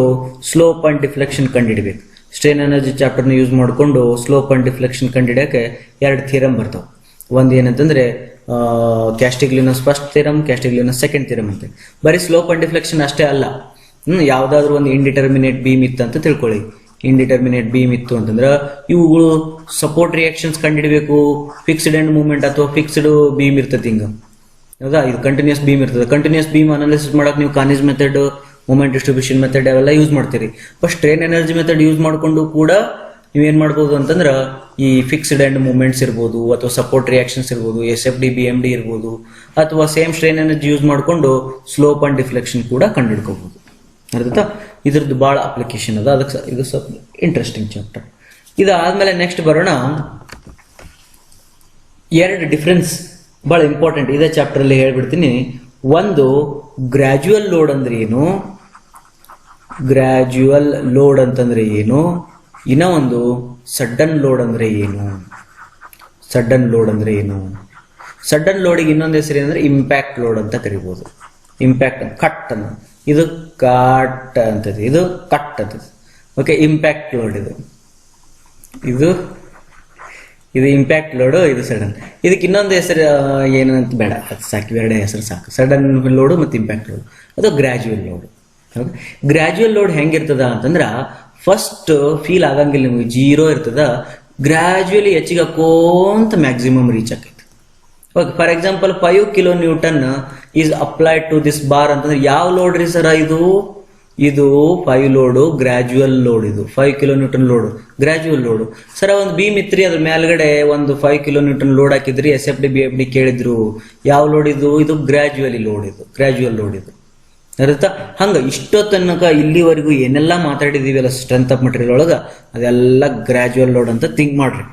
ಸ್ಲೋಪ್ ಅಂಡ್ ಡಿಫ್ಲೆಕ್ಷನ್ ಕಂಡುಹಿಡಬೇಕು. ಸ್ಟ್ರೇನ್ ಎನರ್ಜಿ ಚಾಪ್ಟರ್ ನ ಯೂಸ್ ಮಾಡಿಕೊಂಡು ಸ್ಲೋಪ್ ಅಂಡ್ ಡಿಫ್ಲೆಕ್ಷನ್ ಕಂಡುಹಿಡಿಯಕ್ಕೆ 2 ಥಿಯರಮ್ ಬರ್ತಾವ. ಒಂದ್ ಏನಂತಂದ್ರೆ Castigliano's first theorem, Castigliano's second theorem ಅಂತ. ಬರೀ ಸ್ಲೋಪ್ ಅಂಡ್ ಡಿಫ್ಲೆಕ್ಷನ್ ಅಷ್ಟೇ ಅಲ್ಲ. ಯಾವ್ದಾದ್ರು ಒಂದು ಇಂಡಿಟರ್ಮಿನೇಟ್ ಬೀಮ್ ಇತ್ತು ಅಂತ ತಿಳ್ಕೊಳ್ಳಿ. ಇಂಡಿಟರ್ಮಿನೇಟ್ ಬೀಮ್ ಇತ್ತು ಅಂತಂದ್ರೆ ಇವುಗಳು ಸಪೋರ್ಟ್ ರಿಯಾಕ್ಷನ್ಸ್ ಕಂಡುಹಿಡಬೇಕು. ಫಿಕ್ಸ್ಡ್ ಎಂಡ್ ಮೂವ್ಮೆಂಟ್ ಅಥವಾ ಫಿಕ್ಸ್ಡ್ ಬೀಮ್ ಇರ್ತದೆ ಹಿಂಗ. ಹೌದಾ? ಇದು ಕಂಟಿನ್ಯೂಸ್ ಬೀಮ್ ಇರ್ತದೆ. ಕಂಟಿನ್ಯೂಸ್ ಬೀಮ್ ಅನಾಲಿಸಿಸ್ ಮಾಡಕ್ ನೀವು Kani's method, moment distribution method ಅವೆಲ್ಲ ಯೂಸ್ ಮಾಡ್ತೀರಿ. But strain energy method use ಮಾಡ್ಕೊಂಡು ಕೂಡ ನೀವೇನ್ ಮಾಡ್ಬೋದು ಅಂತಂದ್ರ ಈ ಫಿಕ್ಸ್ಡ್ ಎಂಡ್ ಮೂವ್ಮೆಂಟ್ಸ್ ಇರ್ಬೋದು, ಅಥವಾ ಸಪೋರ್ಟ್ ರಿಯಾಕ್ಷನ್ಸ್ ಇರ್ಬೋದು, SFD BMD ಇರ್ಬೋದು, ಅಥವಾ ಸೇಮ್ ಸ್ಟ್ರೇನ್ ಎನರ್ಜಿ ಯೂಸ್ ಮಾಡ್ಕೊಂಡು ಸ್ಲೋಪ್ ಅಂಡ್ ಡಿಫ್ಲೆಕ್ಷನ್ ಕೂಡ ಕಂಡುಹಿಡ್ಕೋಬಹುದು. ಅರ್ಥ? ಇದ್ರದ್ದು ಬಹಳ ಅಪ್ಲಿಕೇಶನ್ ಅದ. ಅದಕ್ಕೆ ಇದು ಸ್ವಲ್ಪ ಇಂಟ್ರೆಸ್ಟಿಂಗ್ ಚಾಪ್ಟರ್. ಇದಾದ್ಮೇಲೆ ನೆಕ್ಸ್ಟ್ ಬರೋಣ. 2 ಡಿಫರೆನ್ಸ್ ಬಹಳ ಇಂಪಾರ್ಟೆಂಟ್. ಇದೇ ಚಾಪ್ಟರ್ ಅಲ್ಲಿ ಹೇಳ್ಬಿಡ್ತೀನಿ. ಒಂದು ಗ್ರಾಜುವಲ್ ಲೋಡ್ ಅಂದ್ರೆ ಏನು, ಇನ್ನ ಒಂದು ಸಡನ್ ಲೋಡ್ ಅಂದ್ರೆ ಏನು. ಸಡನ್ ಲೋಡಿಗೆ ಇನ್ನೊಂದು ಹೆಸರು ಏನಂದ್ರೆ ಇಂಪ್ಯಾಕ್ಟ್ ಲೋಡ್ ಅಂತ ಕರಿಬಹುದು. ಇಂಪ್ಯಾಕ್ಟ್ ಕಟ್ ಅನ್ನ, ಇದು ಕಾಟ್ ಅಂತದೆ, ಇದು ಕಟ್ ಅಂತದೆ. ಓಕೆ. ಇಂಪ್ಯಾಕ್ಟ್ ಲೋಡ್ ಇದು ಇಂಪ್ಯಾಕ್ಟ್ ಲೋಡು, ಇದು ಸಡನ್. ಇದಕ್ಕೆ ಇನ್ನೊಂದು ಹೆಸರು ಏನಂತ ಬೇಡ, ಅದು ಸಾಕು, 2 ಹೆಸರು ಸಾಕು. ಸಡನ್ ಲೋಡು ಮತ್ತು ಇಂಪ್ಯಾಕ್ಟ್ ಲೋಡ್. ಅದು ಗ್ರಾಜುವಲ್ ಲೋಡ್. ಗ್ರಾಜುವಲ್ ಲೋಡ್ ಹೆಂಗಿರ್ತದ ಅಂತಂದ್ರ ಫಸ್ಟ್ ಫೀಲ್ ಆಗಂಗಿಲ್ಲ ನಿಮಗೆ, 0 ಇರ್ತದ. ಗ್ರಾಜುವಲಿ ಹೆಚ್ಚಿಗೆ ಹಾಕೋಂತ ಮ್ಯಾಕ್ಸಿಮಮ್ ರೀಚ್ ಆಕೈತಿ. Okay. For example 5 kN is applied to this bar ಅಂತಂದ್ರೆ ಯಾವ ಲೋಡ್ ರೀ ಸರ? ಇದು 5 ಲೋಡು, ಗ್ರಾಜುವಲ್ ಲೋಡ್. ಇದು 5 kN ಲೋಡ್, ಗ್ರಾಜುವಲ್ ಲೋಡ್. ಸರ ಒಂದು ಬೀಮ್ ಇತ್ರಿ, ಅದ್ರ ಮೇಲ್ಗಡೆ ಒಂದು 5 kN ಲೋಡ್ ಹಾಕಿದ್ರಿ, SFD BFD ಕೇಳಿದ್ರು. ಯಾವ ಲೋಡ್ ಇದು? ಇದು ಗ್ರಾಜುವಲ್ ಲೋಡ್. ಇದು ಅರ್ಥ? ಹಂಗ ಇಷ್ಟೊತ್ತನಕ ಇಲ್ಲಿವರೆಗೂ ಏನೆಲ್ಲ ಮಾತಾಡಿದೀವಲ್ಲ ಸ್ಟ್ರೆಂತ್ ಆಫ್ ಮಟೀರಿಯಲ್ ಒಳಗ, ಅದೆಲ್ಲ ಗ್ರಾಜುವಲ್ ಲೋಡ್ ಅಂತ ಥಿಂಕ್ ಮಾಡ್ರಿ.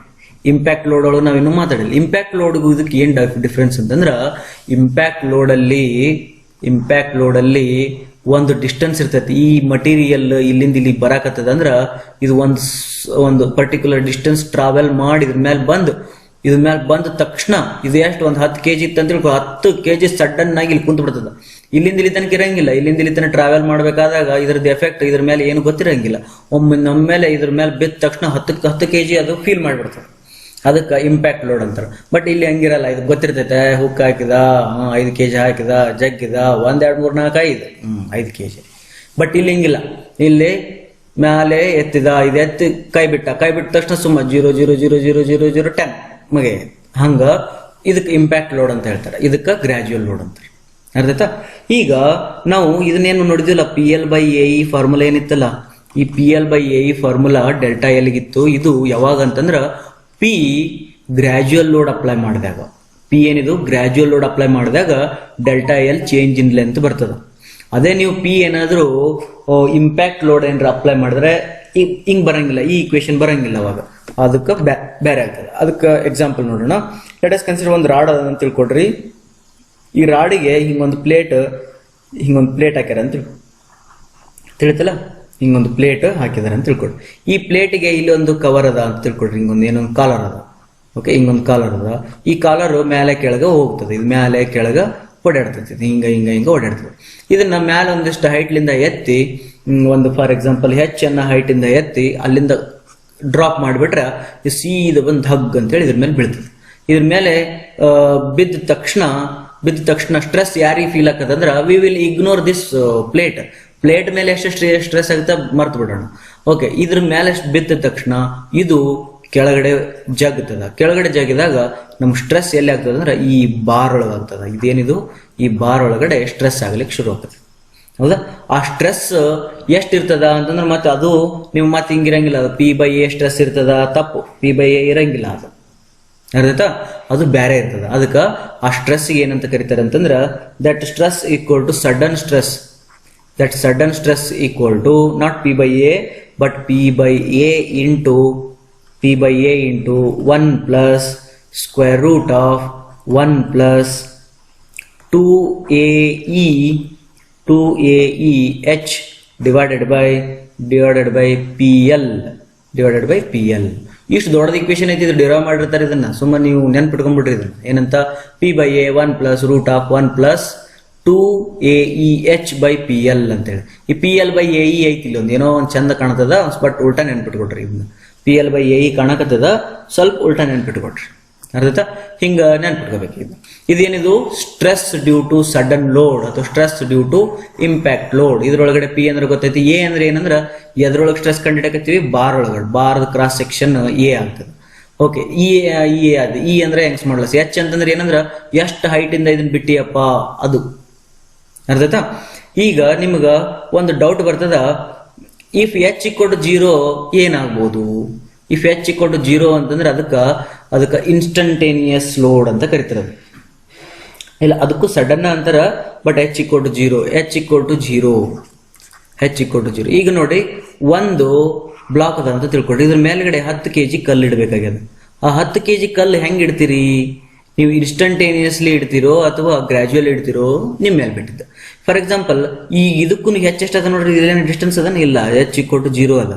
ಇಂಪ್ಯಾಕ್ಟ್ ಲೋಡ್ ಒಳಗೆ ನಾವಿನ್ನೂ ಮಾತಾಡಿಲ್ಲ. ಇಂಪ್ಯಾಕ್ಟ್ ಲೋಡ್ಗೂ ಇದಕ್ಕೆ ಏನ್ ಡಿಫ್ರೆನ್ಸ್ ಅಂತಂದ್ರ, ಇಂಪ್ಯಾಕ್ಟ್ ಲೋಡಲ್ಲಿ ಒಂದು ಡಿಸ್ಟೆನ್ಸ್ ಇರ್ತೈತಿ. ಈ ಮಟೀರಿಯಲ್ ಇಲ್ಲಿಂದ ಇಲ್ಲಿ ಬರಾಕತ್ತದ ಅಂದ್ರ ಇದು ಒಂದು ಪರ್ಟಿಕ್ಯುಲರ್ ಡಿಸ್ಟೆನ್ಸ್ ಟ್ರಾವೆಲ್ ಮಾಡಿ ಇದ್ರ ಮೇಲೆ ಬಂದ ತಕ್ಷಣ ಇದು ಎಷ್ಟು ಒಂದು 10 kg ಇತ್ತು ಅಂತ ತಿಳ್ಕೊ, 10 kg ಸಡನ್ ಆಗಿ ಇಲ್ಲಿ ಕುಂತ ಬಿಡ್ತದ. ಇಲ್ಲಿಂದ ಇಲ್ಲಿ ತನಕ ಇರಂಗಿಲ್ಲ. ಇಲ್ಲಿಂದ ಇಲ್ಲಿ ತನಕ ಟ್ರಾವೆಲ್ ಮಾಡಬೇಕಾದಾಗ ಇದ್ರದ್ದು ಎಫೆಕ್ಟ್ ಇದ್ರ ಮೇಲೆ ಏನು ಗೊತ್ತಿರಂಗಿಲ್ಲ. ನಮ್ಮೇಲೆ ಇದ್ರ ಮೇಲೆ ಬಿದ್ದ ತಕ್ಷಣ 10 kg ಅದು ಫೀಲ್ ಮಾಡಿಬಿಡ್ತದೆ. ಅದಕ್ಕೆ ಇಂಪ್ಯಾಕ್ಟ್ ಲೋಡ್ ಅಂತಾರೆ. ಬಟ್ ಇಲ್ಲಿ ಹಂಗಿರಲ್ಲ. ಇದು ಗೊತ್ತಿರ್ತೈತೆ, ಹುಕ್ ಹಾಕಿದ 5 kg ಹಾಕಿದ, ಜಗ್ಗಿದ 1 2 3 4 5 kg. ಬಟ್ ಇಲ್ಲಿ ಹಿಂಗಿಲ್ಲ. ಇಲ್ಲಿ ಮ್ಯಾಲೆ ಎತ್ತಿದ, ಇದು ಎತ್ತಿ ಕೈ ಬಿಟ್ಟ ತಕ್ಷಣ ಸುಮ್ಮ 0 0 0 0 0 0 10 ಮಗೆ ಹಂಗ ಇದಕ್ಕೆ ಇಂಪ್ಯಾಕ್ಟ್ ಲೋಡ್ ಅಂತ ಹೇಳ್ತಾರೆ. ಇದಕ್ಕೆ ಗ್ರಾಜುವಲ್ ಲೋಡ್ ಅಂತಾರೆ. ಅರ್ಥಾಯ್ತಾ? ಈಗ ನಾವು ಇದನ್ನೇನು ನೋಡಿದಿಲ್ಲ, PL/AE ಫಾರ್ಮುಲಾ ಏನಿತ್ತಲ್ಲ, ಈ PL/AE ಫಾರ್ಮುಲಾ ಡೆಲ್ಟಾ ಎಲ್ಗಿತ್ತು. ಇದು ಯಾವಾಗ ಅಂತಂದ್ರ P ಗ್ರಾಜುವಲ್ ಲೋಡ್ ಅಪ್ಲೈ ಮಾಡಿದಾಗ, P ಏನಿದು ಗ್ರಾಜುವಲ್ ಲೋಡ್ ಅಪ್ಲೈ ಮಾಡಿದಾಗ delta L change in length ಬರ್ತದ. ಅದೇ ನೀವು P ಏನಾದ್ರು ಇಂಪ್ಯಾಕ್ಟ್ ಲೋಡ್ ಏನಾರ ಅಪ್ಲೈ ಮಾಡಿದ್ರೆ ಹಿಂಗ್ ಬರಂಗಿಲ್ಲ, ಈ ಇಕ್ವೇಶನ್ ಬರಂಗಿಲ್ಲ. ಅವಾಗ ಅದಕ್ಕೆ ಬೇರೆ ಆಗ್ತದೆ. ಅದಕ್ಕೆ ಎಕ್ಸಾಂಪಲ್ ನೋಡೋಣ. ಲೆಟ್ ಅಸ್ ಕನ್ಸಿಡರ್ ಒಂದು ರಾಡ್ ಅದ ಅಂತ ತಿಳ್ಕೊಡ್ರಿ. ಈ ರಾಡಿಗೆ ಹಿಂಗೊಂದು ಪ್ಲೇಟ್ ಹಾಕ್ಯಾರ ಅಂತ ತಿಳಿತಲ್ಲ, ಹಿಂಗೊಂದು ಪ್ಲೇಟ್ ಹಾಕಿದಾರೆ ಅಂತ ತಿಳ್ಕೊಡ್ರಿ. ಈ ಪ್ಲೇಟಿಗೆ ಇಲ್ಲಿ ಒಂದು ಕವರ್ ಅದ ಅಂತ ತಿಳ್ಕೊಡ್ರಿ. ಏನೊಂದು ಕಾಲರ್ ಅದ. ಓಕೆ, ಹಿಂಗೊಂದು ಕಾಲರ್ ಅದ. ಈ ಕಾಲರ್ ಮೇಲೆ ಕೆಳಗೆ ಹೋಗ್ತದೆ. ಇದು ಮೇಲೆ ಕೆಳಗೆ ಓಡಾಡ್ತೈತಿ, ಹಿಂಗ ಓಡಾಡ್ತದೆ. ಇದನ್ನ ಮ್ಯಾಲ ಒಂದಿಷ್ಟು ಹೈಟ್ಲಿಂದ ಎತ್ತಿ, ಒಂದು ಫಾರ್ ಎಕ್ಸಾಂಪಲ್ ಹೆಚ್ಚನ್ನ ಹೈಟ್ ಇಂದ ಎತ್ತಿ ಅಲ್ಲಿಂದ ಡ್ರಾಪ್ ಮಾಡಿಬಿಟ್ರೆ ಸೀದ ಬಂದು ಹಗ್ ಅಂತ ಹೇಳಿ ಇದ್ರ ಮೇಲೆ ಬೀಳ್ತದೆ. ಇದ್ರ ಮೇಲೆ ಬಿದ್ದ ತಕ್ಷಣ ಸ್ಟ್ರೆಸ್ ಯಾರಿಗೆ ಫೀಲ್ ಆಗ್ತದಂದ್ರ, we will ignore this plate ಮೇಲೆ ಎಷ್ಟು ಸ್ಟ್ರೆಸ್ ಆಗುತ್ತೆ ಮರ್ತು ಬಿಡೋಣ. ಓಕೆ, ಇದ್ರ ಮೇಲೆ ಬಿದ್ದ ತಕ್ಷಣ ಇದು ಕೆಳಗಡೆ ಜಗ್ಗಿದಾಗ ನಮ್ಗೆ ಸ್ಟ್ರೆಸ್ ಎಲ್ಲಿ ಆಗ್ತದೆ ಅಂದ್ರೆ ಈ ಬಾರ್ ಒಳಗೆ ಆಗ್ತದ. ಇದೇನಿದು ಈ ಬಾರ್ ಒಳಗಡೆ ಸ್ಟ್ರೆಸ್ ಆಗ್ಲಿಕ್ಕೆ ಶುರು ಆಗ್ತದೆ. ಹೌದಾ? ಆ ಸ್ಟ್ರೆಸ್ ಎಷ್ಟಿರ್ತದ ಅಂತಂದ್ರೆ ಮತ್ತೆ ಅದು ನೀವು ಮತ್ತೆ ಹಿಂಗಿರಂಗಿಲ್ಲ. ಅದು P/A ಸ್ಟ್ರೆಸ್ ಇರ್ತದ, ತಪ್ಪು. P/A ಇರಂಗಿಲ್ಲ. ಅದು ಅರ್ಥ, ಅದು ಬೇರೆ ಇರ್ತದ. ಅದಕ್ಕೆ ಆ ಸ್ಟ್ರೆಸ್ ಏನಂತ ಕರೀತಾರೆ ಅಂತಂದ್ರ, that stress equal to sudden stress. That sudden stress equal to not P/A but P/A into 1 plus square root of 1 plus 2AE H divided by PL. ಇಷ್ಟು ದೊಡ್ಡದ ಇಕ್ವೇಶನ್ ಐತಿ. ಇದು ಡಿರೈವ್ ಮಾಡಿರ್ತಾರೆ. ಇದನ್ನ ಸುಮ್ಮನೆ ನೀವು ನೆನ್ಪಿಟ್ಕೊಂಡ್ಬಿಟ್ರಿ. ಇದನ್ನ ಏನಂತ, P/A 1 plus root of 1 plus 2AEH by PL ಅಂತೇಳಿ. ಈ PL/AE ಐತಿ ಇಲ್ಲಿ ಒಂದು ಏನೋ ಒಂದು ಚಂದ ಕಾಣ್ತದ, ಬಟ್ ಉಲ್ಟಾ ನೆನ್ಪಿಟ್ಕೊಟ್ರಿ. ಇದನ್ನ PL/AE ಕಾಣಕತ್ತದ, ಸ್ವಲ್ಪ ಉಲ್ಟಾ ನೆನ್ಪಿಟ್ಕೊಟ್ರಿ. ಅರ್ಥ? ಹಿಂಗ ನೆನ್ಪಿಟ್ಕೋಬೇಕು. ಇದೇನಿದು stress due to sudden load ಅಥವಾ stress due to impact load. ಇದ್ರೊಳಗಡೆ P ಅಂದ್ರೆ ಗೊತ್ತೈತಿ. ಎ ಅಂದ್ರೆ ಏನಂದ್ರ ಎದ್ರೊಳಗೆ ಸ್ಟ್ರೆಸ್ ಕಂಡಿಡಕತ್ತೀವಿ, ಬಾರ್ ಒಳಗಡೆ. ಬಾರ್ದ ಕ್ರಾಸ್ ಸೆಕ್ಷನ್ ಎ ಆಗ್ತದೆ. ಓಕೆ, ಇ ಅಂದ್ರೆ ಹೆಂಗ್ಸ್ ಮಾಡಲ್ಲ. H ಅಂತಂದ್ರೆ ಏನಂದ್ರ ಎಷ್ಟು ಹೈಟ್ ಇಂದ ಇದನ್ನ ಬಿಟ್ಟಿಯಪ್ಪ ಅದು. ಅರ್ಥಾಯ್ತಾ? ಈಗ ನಿಮ್ಗ ಒಂದು ಡೌಟ್ ಬರ್ತದ, ಇಫ್ H = 0 ಏನಾಗ್ಬೋದು? ಇಫ್ H = 0 ಅಂತಂದ್ರೆ ಅದಕ್ಕೆ ಇನ್ಸ್ಟಂಟೇನಿಯಸ್ ಲೋಡ್ ಅಂತ ಕರಿತಾರೆ. ಇಲ್ಲ, ಅದಕ್ಕೂ ಸಡನ್ ಅಂತಾರ, ಬಟ್ H = 0. H = 0. ಈಗ ನೋಡಿ, ಒಂದು ಬ್ಲಾಕ್ ಅದ ಅಂತ ತಿಳ್ಕೊಡ್ರಿ. ಇದ್ರ ಮೇಲ್ಗಡೆ 10 kg ಕಲ್ಲು ಇಡಬೇಕಾಗ್ಯದ. ಆ 10 kg ಕಲ್ಲು ಹೆಂಗ್ ಇಡ್ತೀರಿ ನೀವು? ಇನ್ಸ್ಟಂಟೇನಿಯಸ್ಲಿ ಇಡ್ತಿರೋ ಅಥವಾ ಗ್ರಾಜುವಲ್ ಇಡ್ತಿರೋ ನಿಮ್ಮ ಮೇಲೆ ಬಿಟ್ಟಿದ್ದ. ಫಾರ್ ಎಕ್ಸಾಂಪಲ್, ಈ ಇದಕ್ಕೂ ಎಷ್ಟು ಅದ ನೋಡ್ರಿ, ಇಲ್ಲೇನು ಡಿಸ್ಟೆನ್ಸ್ ಅದನ್ನ ಇಲ್ಲ. H = 0 ಅದ.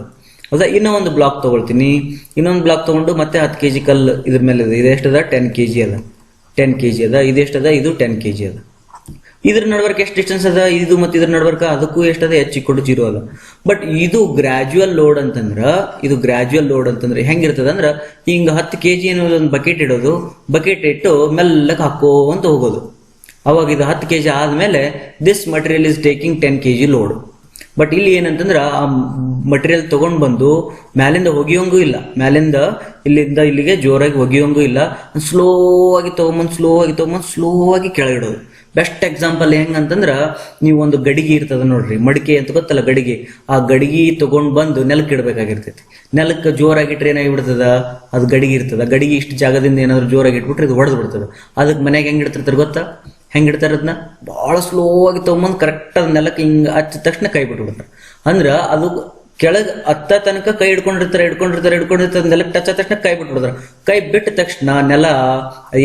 ಹೌದಾ? ಇನ್ನೂ ಒಂದು ಬ್ಲಾಕ್ ತಗೊಳ್ತೀನಿ. ಇನ್ನೊಂದು ಬ್ಲಾಕ್ ತಗೊಂಡು ಮತ್ತೆ 10 kg ಕಲ್ಲು ಇದ್ರ ಮೇಲೆ ಇದೆ. ಇದೆಷ್ಟದ? 10 kg ಅದ. 10 kg ಅದ. ಇದೆಷ್ಟದ? ಇದು 10 kg ಅದ. ಇದ್ರ ನಡ್ವರ್ಕ್ ಎಷ್ಟು ಡಿಸ್ಟೆನ್ಸ್ ಅದ? ಇದು ಮತ್ತೆ ಇದ್ರ ನಡ್ವರ್ಕ ಅದಕ್ಕೂ ಎಷ್ಟದ? H = 0 ಅದ. ಬಟ್ ಇದು ಗ್ರಾಜುವಲ್ ಲೋಡ್ ಅಂತಂದ್ರ ಹೆಂಗಿರ್ತದ ಅಂದ್ರ, ಹಿಂಗ 10 kg ಅನ್ನೋದು ಒಂದು ಬಕೆಟ್ ಇಡೋದು, ಬಕೆಟ್ ಇಟ್ಟು ಮೆಲ್ಲಕ್ಕೆ ಹಾಕೋಂತ ಹೋಗೋದು. ಅವಾಗ ಇದು 10 kg ಆದ್ಮೇಲೆ this material is taking 10 kg load. But ಇಲ್ಲಿ ಏನಂತಂದ್ರ ಆ ಮಟೀರಿಯಲ್ ತಗೊಂಡ್ ಬಂದು ಮ್ಯಾಲಿಂದ ಒಗಿಯೋಂಗೂ ಇಲ್ಲ, ಮ್ಯಾಲಿಂದ ಇಲ್ಲಿಂದ ಇಲ್ಲಿಗೆ ಜೋರಾಗಿ ಒಗಿಯೋಂಗೂ ಇಲ್ಲ. ಸ್ಲೋ ಆಗಿ ತಗೊಂಬಂದು ಕೆಳಗಿಡೋದು. ಬೆಸ್ಟ್ ಎಕ್ಸಾಂಪಲ್ ಹೆಂಗಂತಂದ್ರ, ನೀವು ಒಂದು ಗಡಿಗೆ ಇರ್ತದ ನೋಡ್ರಿ, ಮಡಿಕೆ ಅಂತ ಗೊತ್ತಲ್ಲ ಗಡಿಗೆ. ಆ ಗಡಿಗೆ ತಗೊಂಡ್ ಬಂದು ನೆಲಕ್ಕೆ ಇಡ್ಬೇಕಾಗಿರ್ತೈತಿ. ನೆಲಕ್ಕೆ ಜೋರಾಗಿಟ್ರೆ ಏನಾಗಿಬಿಡ್ತದ? ಅದು ಗಡಿಗೆ ಇರ್ತದ. ಗಡಿಗೆ ಇಷ್ಟು ಜಾಗದಿಂದ ಏನಾದ್ರು ಜೋರಾಗಿ ಇಟ್ಬಿಟ್ರೆ ಇದು ಹೊಡೆದು ಬಿಡ್ತದ. ಅದಕ್ಕೆ ಮನ್ಯಾಗ ಹೆಂಗ್ ಇಡ್ತಿರ್ತಾರೆ ಗೊತ್ತಾ? ಹೆಂಗಿಡ್ತಾರ ಅದನ್ನ? ಬಹಳ ಸ್ಲೋ ಆಗಿ ತಗೊಂಬಂದು ಕರೆಕ್ಟ್ ಅದ್ ನೆಲಕ್ಕೆ ಹಿಂಗ ಹಚ್ಚಿದ ತಕ್ಷಣ ಕೈ ಬಿಟ್ಬಿಡ್ತಾರೆ. ಅಂದ್ರ ಅದು ಕೆಳಗೆ ಹತ್ತ ತನಕ ಕೈ ಹಿಡ್ಕೊಂಡಿರ್ತಾರೆ ನೆಲ ಟಚ್ ಆದ ತಕ್ಷಣ ಕೈ ಬಿಟ್ಬಿಡ್ತಾರೆ. ಕೈ ಬಿಟ್ಟ ತಕ್ಷಣ ನೆಲ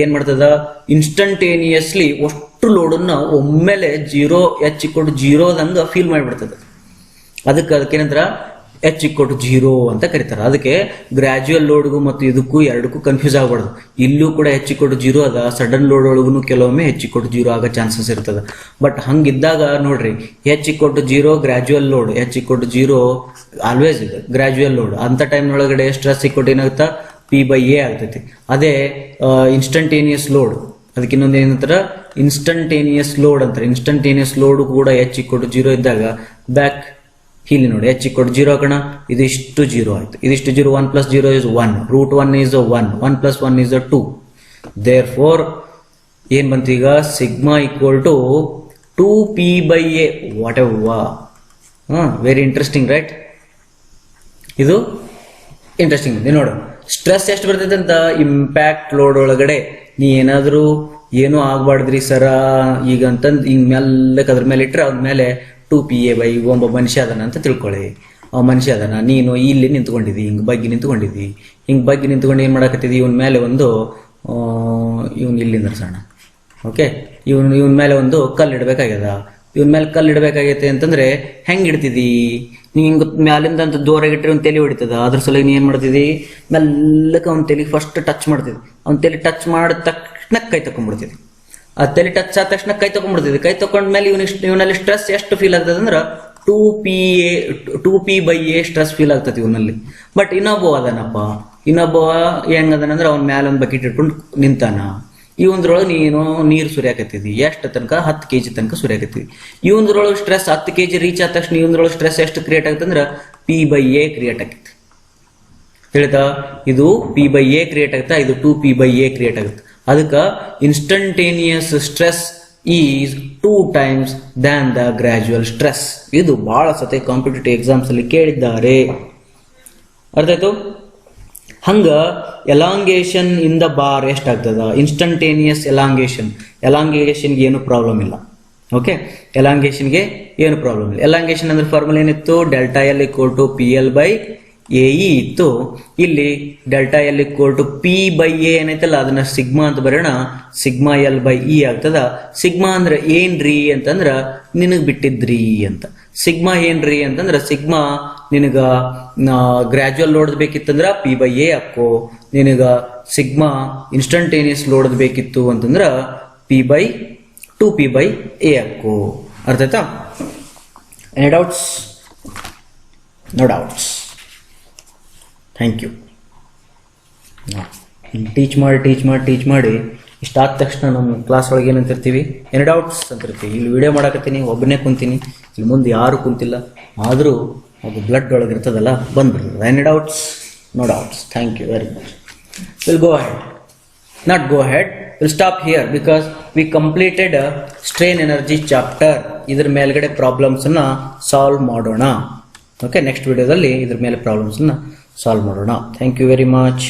ಏನ್ ಮಾಡ್ತದ, ಇನ್ಸ್ಟಂಟೇನಿಯಸ್ಲಿ ಅಷ್ಟು ಲೋಡನ್ನ ಒಮ್ಮೆಲೆ H=0 ದಂಗ ಫೀಲ್ ಮಾಡಿಬಿಡ್ತದೆ. ಅದಕ್ಕೇನಂದ್ರ H=0 ಅಂತ ಕರೀತಾರೆ. ಅದಕ್ಕೆ ಗ್ರಾಜುಯಲ್ ಲೋಡ್ಗೂ ಮತ್ತು ಇದಕ್ಕೂ ಎರಡಕ್ಕೂ ಕನ್ಫ್ಯೂಸ್ ಆಗಬಾರ್ದು. ಇಲ್ಲೂ ಕೂಡ H=0 ಅದ, ಸಡನ್ ಲೋಡ್ ಒಳಗೂ ಕೆಲವೊಮ್ಮೆ H=0 ಆಗೋ ಚಾನ್ಸಸ್ ಇರ್ತದೆ. ಬಟ್ ಹಂಗಿದ್ದಾಗ ನೋಡ್ರಿ, H=0 gradual load, H=0 always ಇದೆ ಗ್ರಾಜುಯಲ್ ಲೋಡ್. ಅಂತ ಟೈಮ್ ಒಳಗಡೆ ಸ್ಟ್ರೆಸ್ ಏನಾಗುತ್ತಾ, P/A ಆಗ್ತೈತಿ. ಅದೇ ಇನ್ಸ್ಟಂಟೇನಿಯಸ್ ಲೋಡ್, ಅದಕ್ಕೆ ಇನ್ನೊಂದು ಏನಂತಾರ, ಇನ್ಸ್ಟಂಟೇನಿಯಸ್ ಲೋಡ್ ಅಂತಾರೆ. ಇನ್ಸ್ಟಂಟೇನಿಯಸ್ ಲೋಡ್ ಕೂಡ H=0 ಇದ್ದಾಗ ಬ್ಯಾಕ್ ಇಲ್ಲಿ ನೋಡಿ, H=0 ಕಣ, ಇದಿಷ್ಟು 0 ಆಯ್ತು, ಇದಿಷ್ಟು 0. 1 + 0 is 1, √1 is 1, 1 + 1 is 2. therefore ಏನ್ ಬಂತು ಈಗ, ಸಿಗ್ಮಾ = 2P/A. ವಾಟ್ ಎ ವಾ, ವೆರಿ ಇಂಟ್ರೆಸ್ಟಿಂಗ್ ರೈಟ್. ಇದು ಇಂಟ್ರೆಸ್ಟಿಂಗ್ ಇದೆ ನೋಡು. ಸ್ಟ್ರೆಸ್ ಎಷ್ಟು ಬರ್ತೈತೆ ಅಂತ, ಇಂಪ್ಯಾಕ್ಟ್ ಲೋಡ್ ಒಳಗಡೆ ನೀ ಏನಾದರೂ ಏನೂ ಆಗ್ಬಾರ್ದ್ರಿ ಸರ ಈಗ ಅಂತಂದು ಹಿಂಗ್ ಮೆಲ್ಲಕ್ಕೆ ಅದ್ರ ಮೇಲೆ ಇಟ್ರೆ ಅದ್ರ ಮೇಲೆ 2PA/, ಒಬ್ಬ ಮನುಷ್ಯ ಅದನ ಅಂತ ತಿಳ್ಕೊಳ್ಳಿ. ಆ ಮನುಷ್ಯ ಅದನ, ನೀನು ಇಲ್ಲಿ ನಿಂತ್ಕೊಂಡಿದ್ದಿ, ಹಿಂಗ್ ಬಗ್ಗೆ ನಿಂತ್ಕೊಂಡು ಏನ್ ಮಾಡಾಕತ್ತಿದ್ದಿ, ಇವನ್ ಮೇಲೆ ಒಂದು ಇವನ್ ಇಲ್ಲಿಂದ ಸಣ್ಣ, ಓಕೆ, ಇವನ್ ಮೇಲೆ ಒಂದು ಕಲ್ಲು ಇಡಬೇಕಾಗ್ಯದ. ಇವನ್ ಮೇಲೆ ಕಲ್ಲು ಇಡಬೇಕಾಗೈತೆ ಅಂತಂದ್ರೆ ಹೆಂಗ್ ಇಡ್ತಿದಿ, ನೀ ಹಿಂಗ್ ಮ್ಯಾಲಿಂದ ಅಂತ ದೂರ ಇಟ್ಟರೆ ಅವ್ನ ತಲೆ ಹೊಡಿತದ. ಅದ್ರ ಸಲುವಾಗಿ ನೀ ಏನ್ ಮಾಡ್ತಿದಿ, ಮೆಲ್ಲಕ್ಕೆ ಅವ್ನ ತಲೆಗೆ ಫಸ್ಟ್ ಟಚ್ ಮಾಡ್ತಿದ್ದಿ. ಅವ್ನ ತಲೆ ಟಚ್ ಮಾಡಿದ ತಕ್ಷಣ ಕೈ ತಕೊಂಡ್ಬಿಡ್ತಿದ್ದಿ. ಆ ತಲೆ ಟಚ್ ಆದ ತಕ್ಷಣ ಕೈ ತಕೊಂಡ್ಬಿಡ್ತಿದ್ವಿ. ಕೈ ತಕೊಂಡ್ಮೇಲೆ ಇವನಲ್ಲಿ ಸ್ಟ್ರೆಸ್ ಎಷ್ಟು ಫೀಲ್ ಆಗ್ತದೆ ಅಂದ್ರೆ 2P/A ಸ್ಟ್ರೆಸ್ ಫೀಲ್ ಆಗ್ತದೆ ಇವನಲ್ಲಿ. ಬಟ್ ಇನ್ನೊಬ್ಬ ಅದನಪ್ಪ, ಹೆಂಗದನಂದ್ರೆ ಅವ್ನ ಮ್ಯಾಲ ಒಂದು ಬಕೆಟ್ ಇಟ್ಕೊಂಡು ನಿಂತಾನ. ಇವಂದ್ರೊಳಗೆ ನೀನು ನೀರು ಸುರಿಯಾಕತ್ತಿದ್ದಿ. ಎಷ್ಟು ತನಕ, 10 kg ತನಕ ಸುರಿಯಾಕತ್ತಿದ್ವಿ. ಇವಂದ್ರೊಳಗೆ ಸ್ಟ್ರೆಸ್ 10 kg ರೀಚ್ ಆದ ತಕ್ಷಣ ಇವಂದ್ರೊಳಗೆ ಸ್ಟ್ರೆಸ್ ಎಷ್ಟು ಕ್ರಿಯೇಟ್ ಆಗ್ತದೆ ಅಂದ್ರೆ P/A ಕ್ರಿಯೇಟ್ ಆಗ್ತದೆ. ತಿಳಿತಾ, ಇದು P/A ಕ್ರಿಯೇಟ್ ಆಗುತ್ತಾ, ಇದು 2P/A ಕ್ರಿಯೇಟ್ ಆಗುತ್ತೆ. ಅದಕ್ಕೆ instantaneous stress is 2 times than the gradual stress. ಇದು ಬಹಳ ಸತಿ ಕಾಂಪಿಟೇಟಿವ್ ಎಕ್ಸಾಮ್ಸ್ ಅಲ್ಲಿ ಕೇಳಿದ್ದಾರೆ. ಅರ್ಥ ಆಯ್ತು? ಹಂಗ ಎಲಾಂಗೇಷನ್ ಇನ್ ದ ಬಾರ್ ಎಷ್ಟಾಗ್ತದ, ಇನ್ಸ್ಟಂಟೇನಿಯಸ್ ಎಲಾಂಗೇಷನ್ಗೆ ಏನು ಪ್ರಾಬ್ಲಮ್ ಇಲ್ಲ. ಓಕೆ, ಎಲಾಂಗೇಷನ್ಗೆ ಏನು ಪ್ರಾಬ್ಲಮ್ ಇಲ್ಲ. ಎಲಾಂಗೇಷನ್ ಅಂದ್ರೆ ಫಾರ್ಮುಲಾ ಏನಿತ್ತು, ΔL = PL/AE ಇತ್ತು. ಇಲ್ಲಿ ΔL = P/A ಏನೈತಲ್ಲ ಅದನ್ನ ಸಿಗ್ಮಾ ಅಂತ ಬರೋಣ. ಸಿಗ್ಮಾ L/E ಆಗ್ತದ. ಸಿಗ್ಮಾ ಅಂದ್ರೆ ಏನ್ರಿ ಅಂತಂದ್ರ ನಿನಗ್ ಬಿಟ್ಟಿದ್ರಿ ಅಂತ. ಸಿಗ್ಮಾ ಏನ್ರಿ ಅಂತಂದ್ರ ಸಿಗ್ಮಾ ನಿನಗ ಗ್ರಾಜುಯಲ್ ಲೋಡ್ ಬೇಕಿತ್ತಂದ್ರ P/A ಹಾಕೋ. ನಿನಗ ಸಿಗ್ಮಾ ಇನ್ಸ್ಟಂಟೇನಿಯಸ್ ಲೋಡ್ ಬೇಕಿತ್ತು ಅಂತಂದ್ರ 2P/A ಹಾಕೋ. ಅರ್ಥ ಆಯ್ತಾ? Any doubts? No doubts. Thank you. Teach ಮಾಡಿ ಇಷ್ಟಾದ ತಕ್ಷಣ ನಮ್ಮ ಕ್ಲಾಸ್ ಒಳಗೆ ಏನಂತಿರ್ತೀವಿ, ಎನಿ ಡೌಟ್ಸ್ ಅಂತಿರ್ತೀವಿ. ಇಲ್ಲಿ ವಿಡಿಯೋ ಮಾಡಾಕತ್ತೀನಿ, ಒಬ್ಬನೇ ಕುಂತೀನಿ, ಇಲ್ಲಿ ಮುಂದೆ ಯಾರು ಕುಂತಿಲ್ಲ, ಆದರೂ ಅದು ಬ್ಲಡ್ ಒಳಗೆ ಇರ್ತದಲ್ಲ, ಬಂದ್ಬಿಡ್ತದೆ. Any doubts? No doubts. Thank you very much. Will go ahead, not go ahead, will stop here because we completed strain energy chapter. ಇದ್ರ ಮೇಲ್ಗಡೆ ಪ್ರಾಬ್ಲಮ್ಸನ್ನು ಸಾಲ್ವ್ ಮಾಡೋಣ. ಓಕೆ, ನೆಕ್ಸ್ಟ್ ವಿಡಿಯೋದಲ್ಲಿ ಇದ್ರ ಮೇಲೆ ಪ್ರಾಬ್ಲಮ್ಸನ್ನು ಸಾಲ್ವ್ ಮಾಡೋಣ. Thank you very much.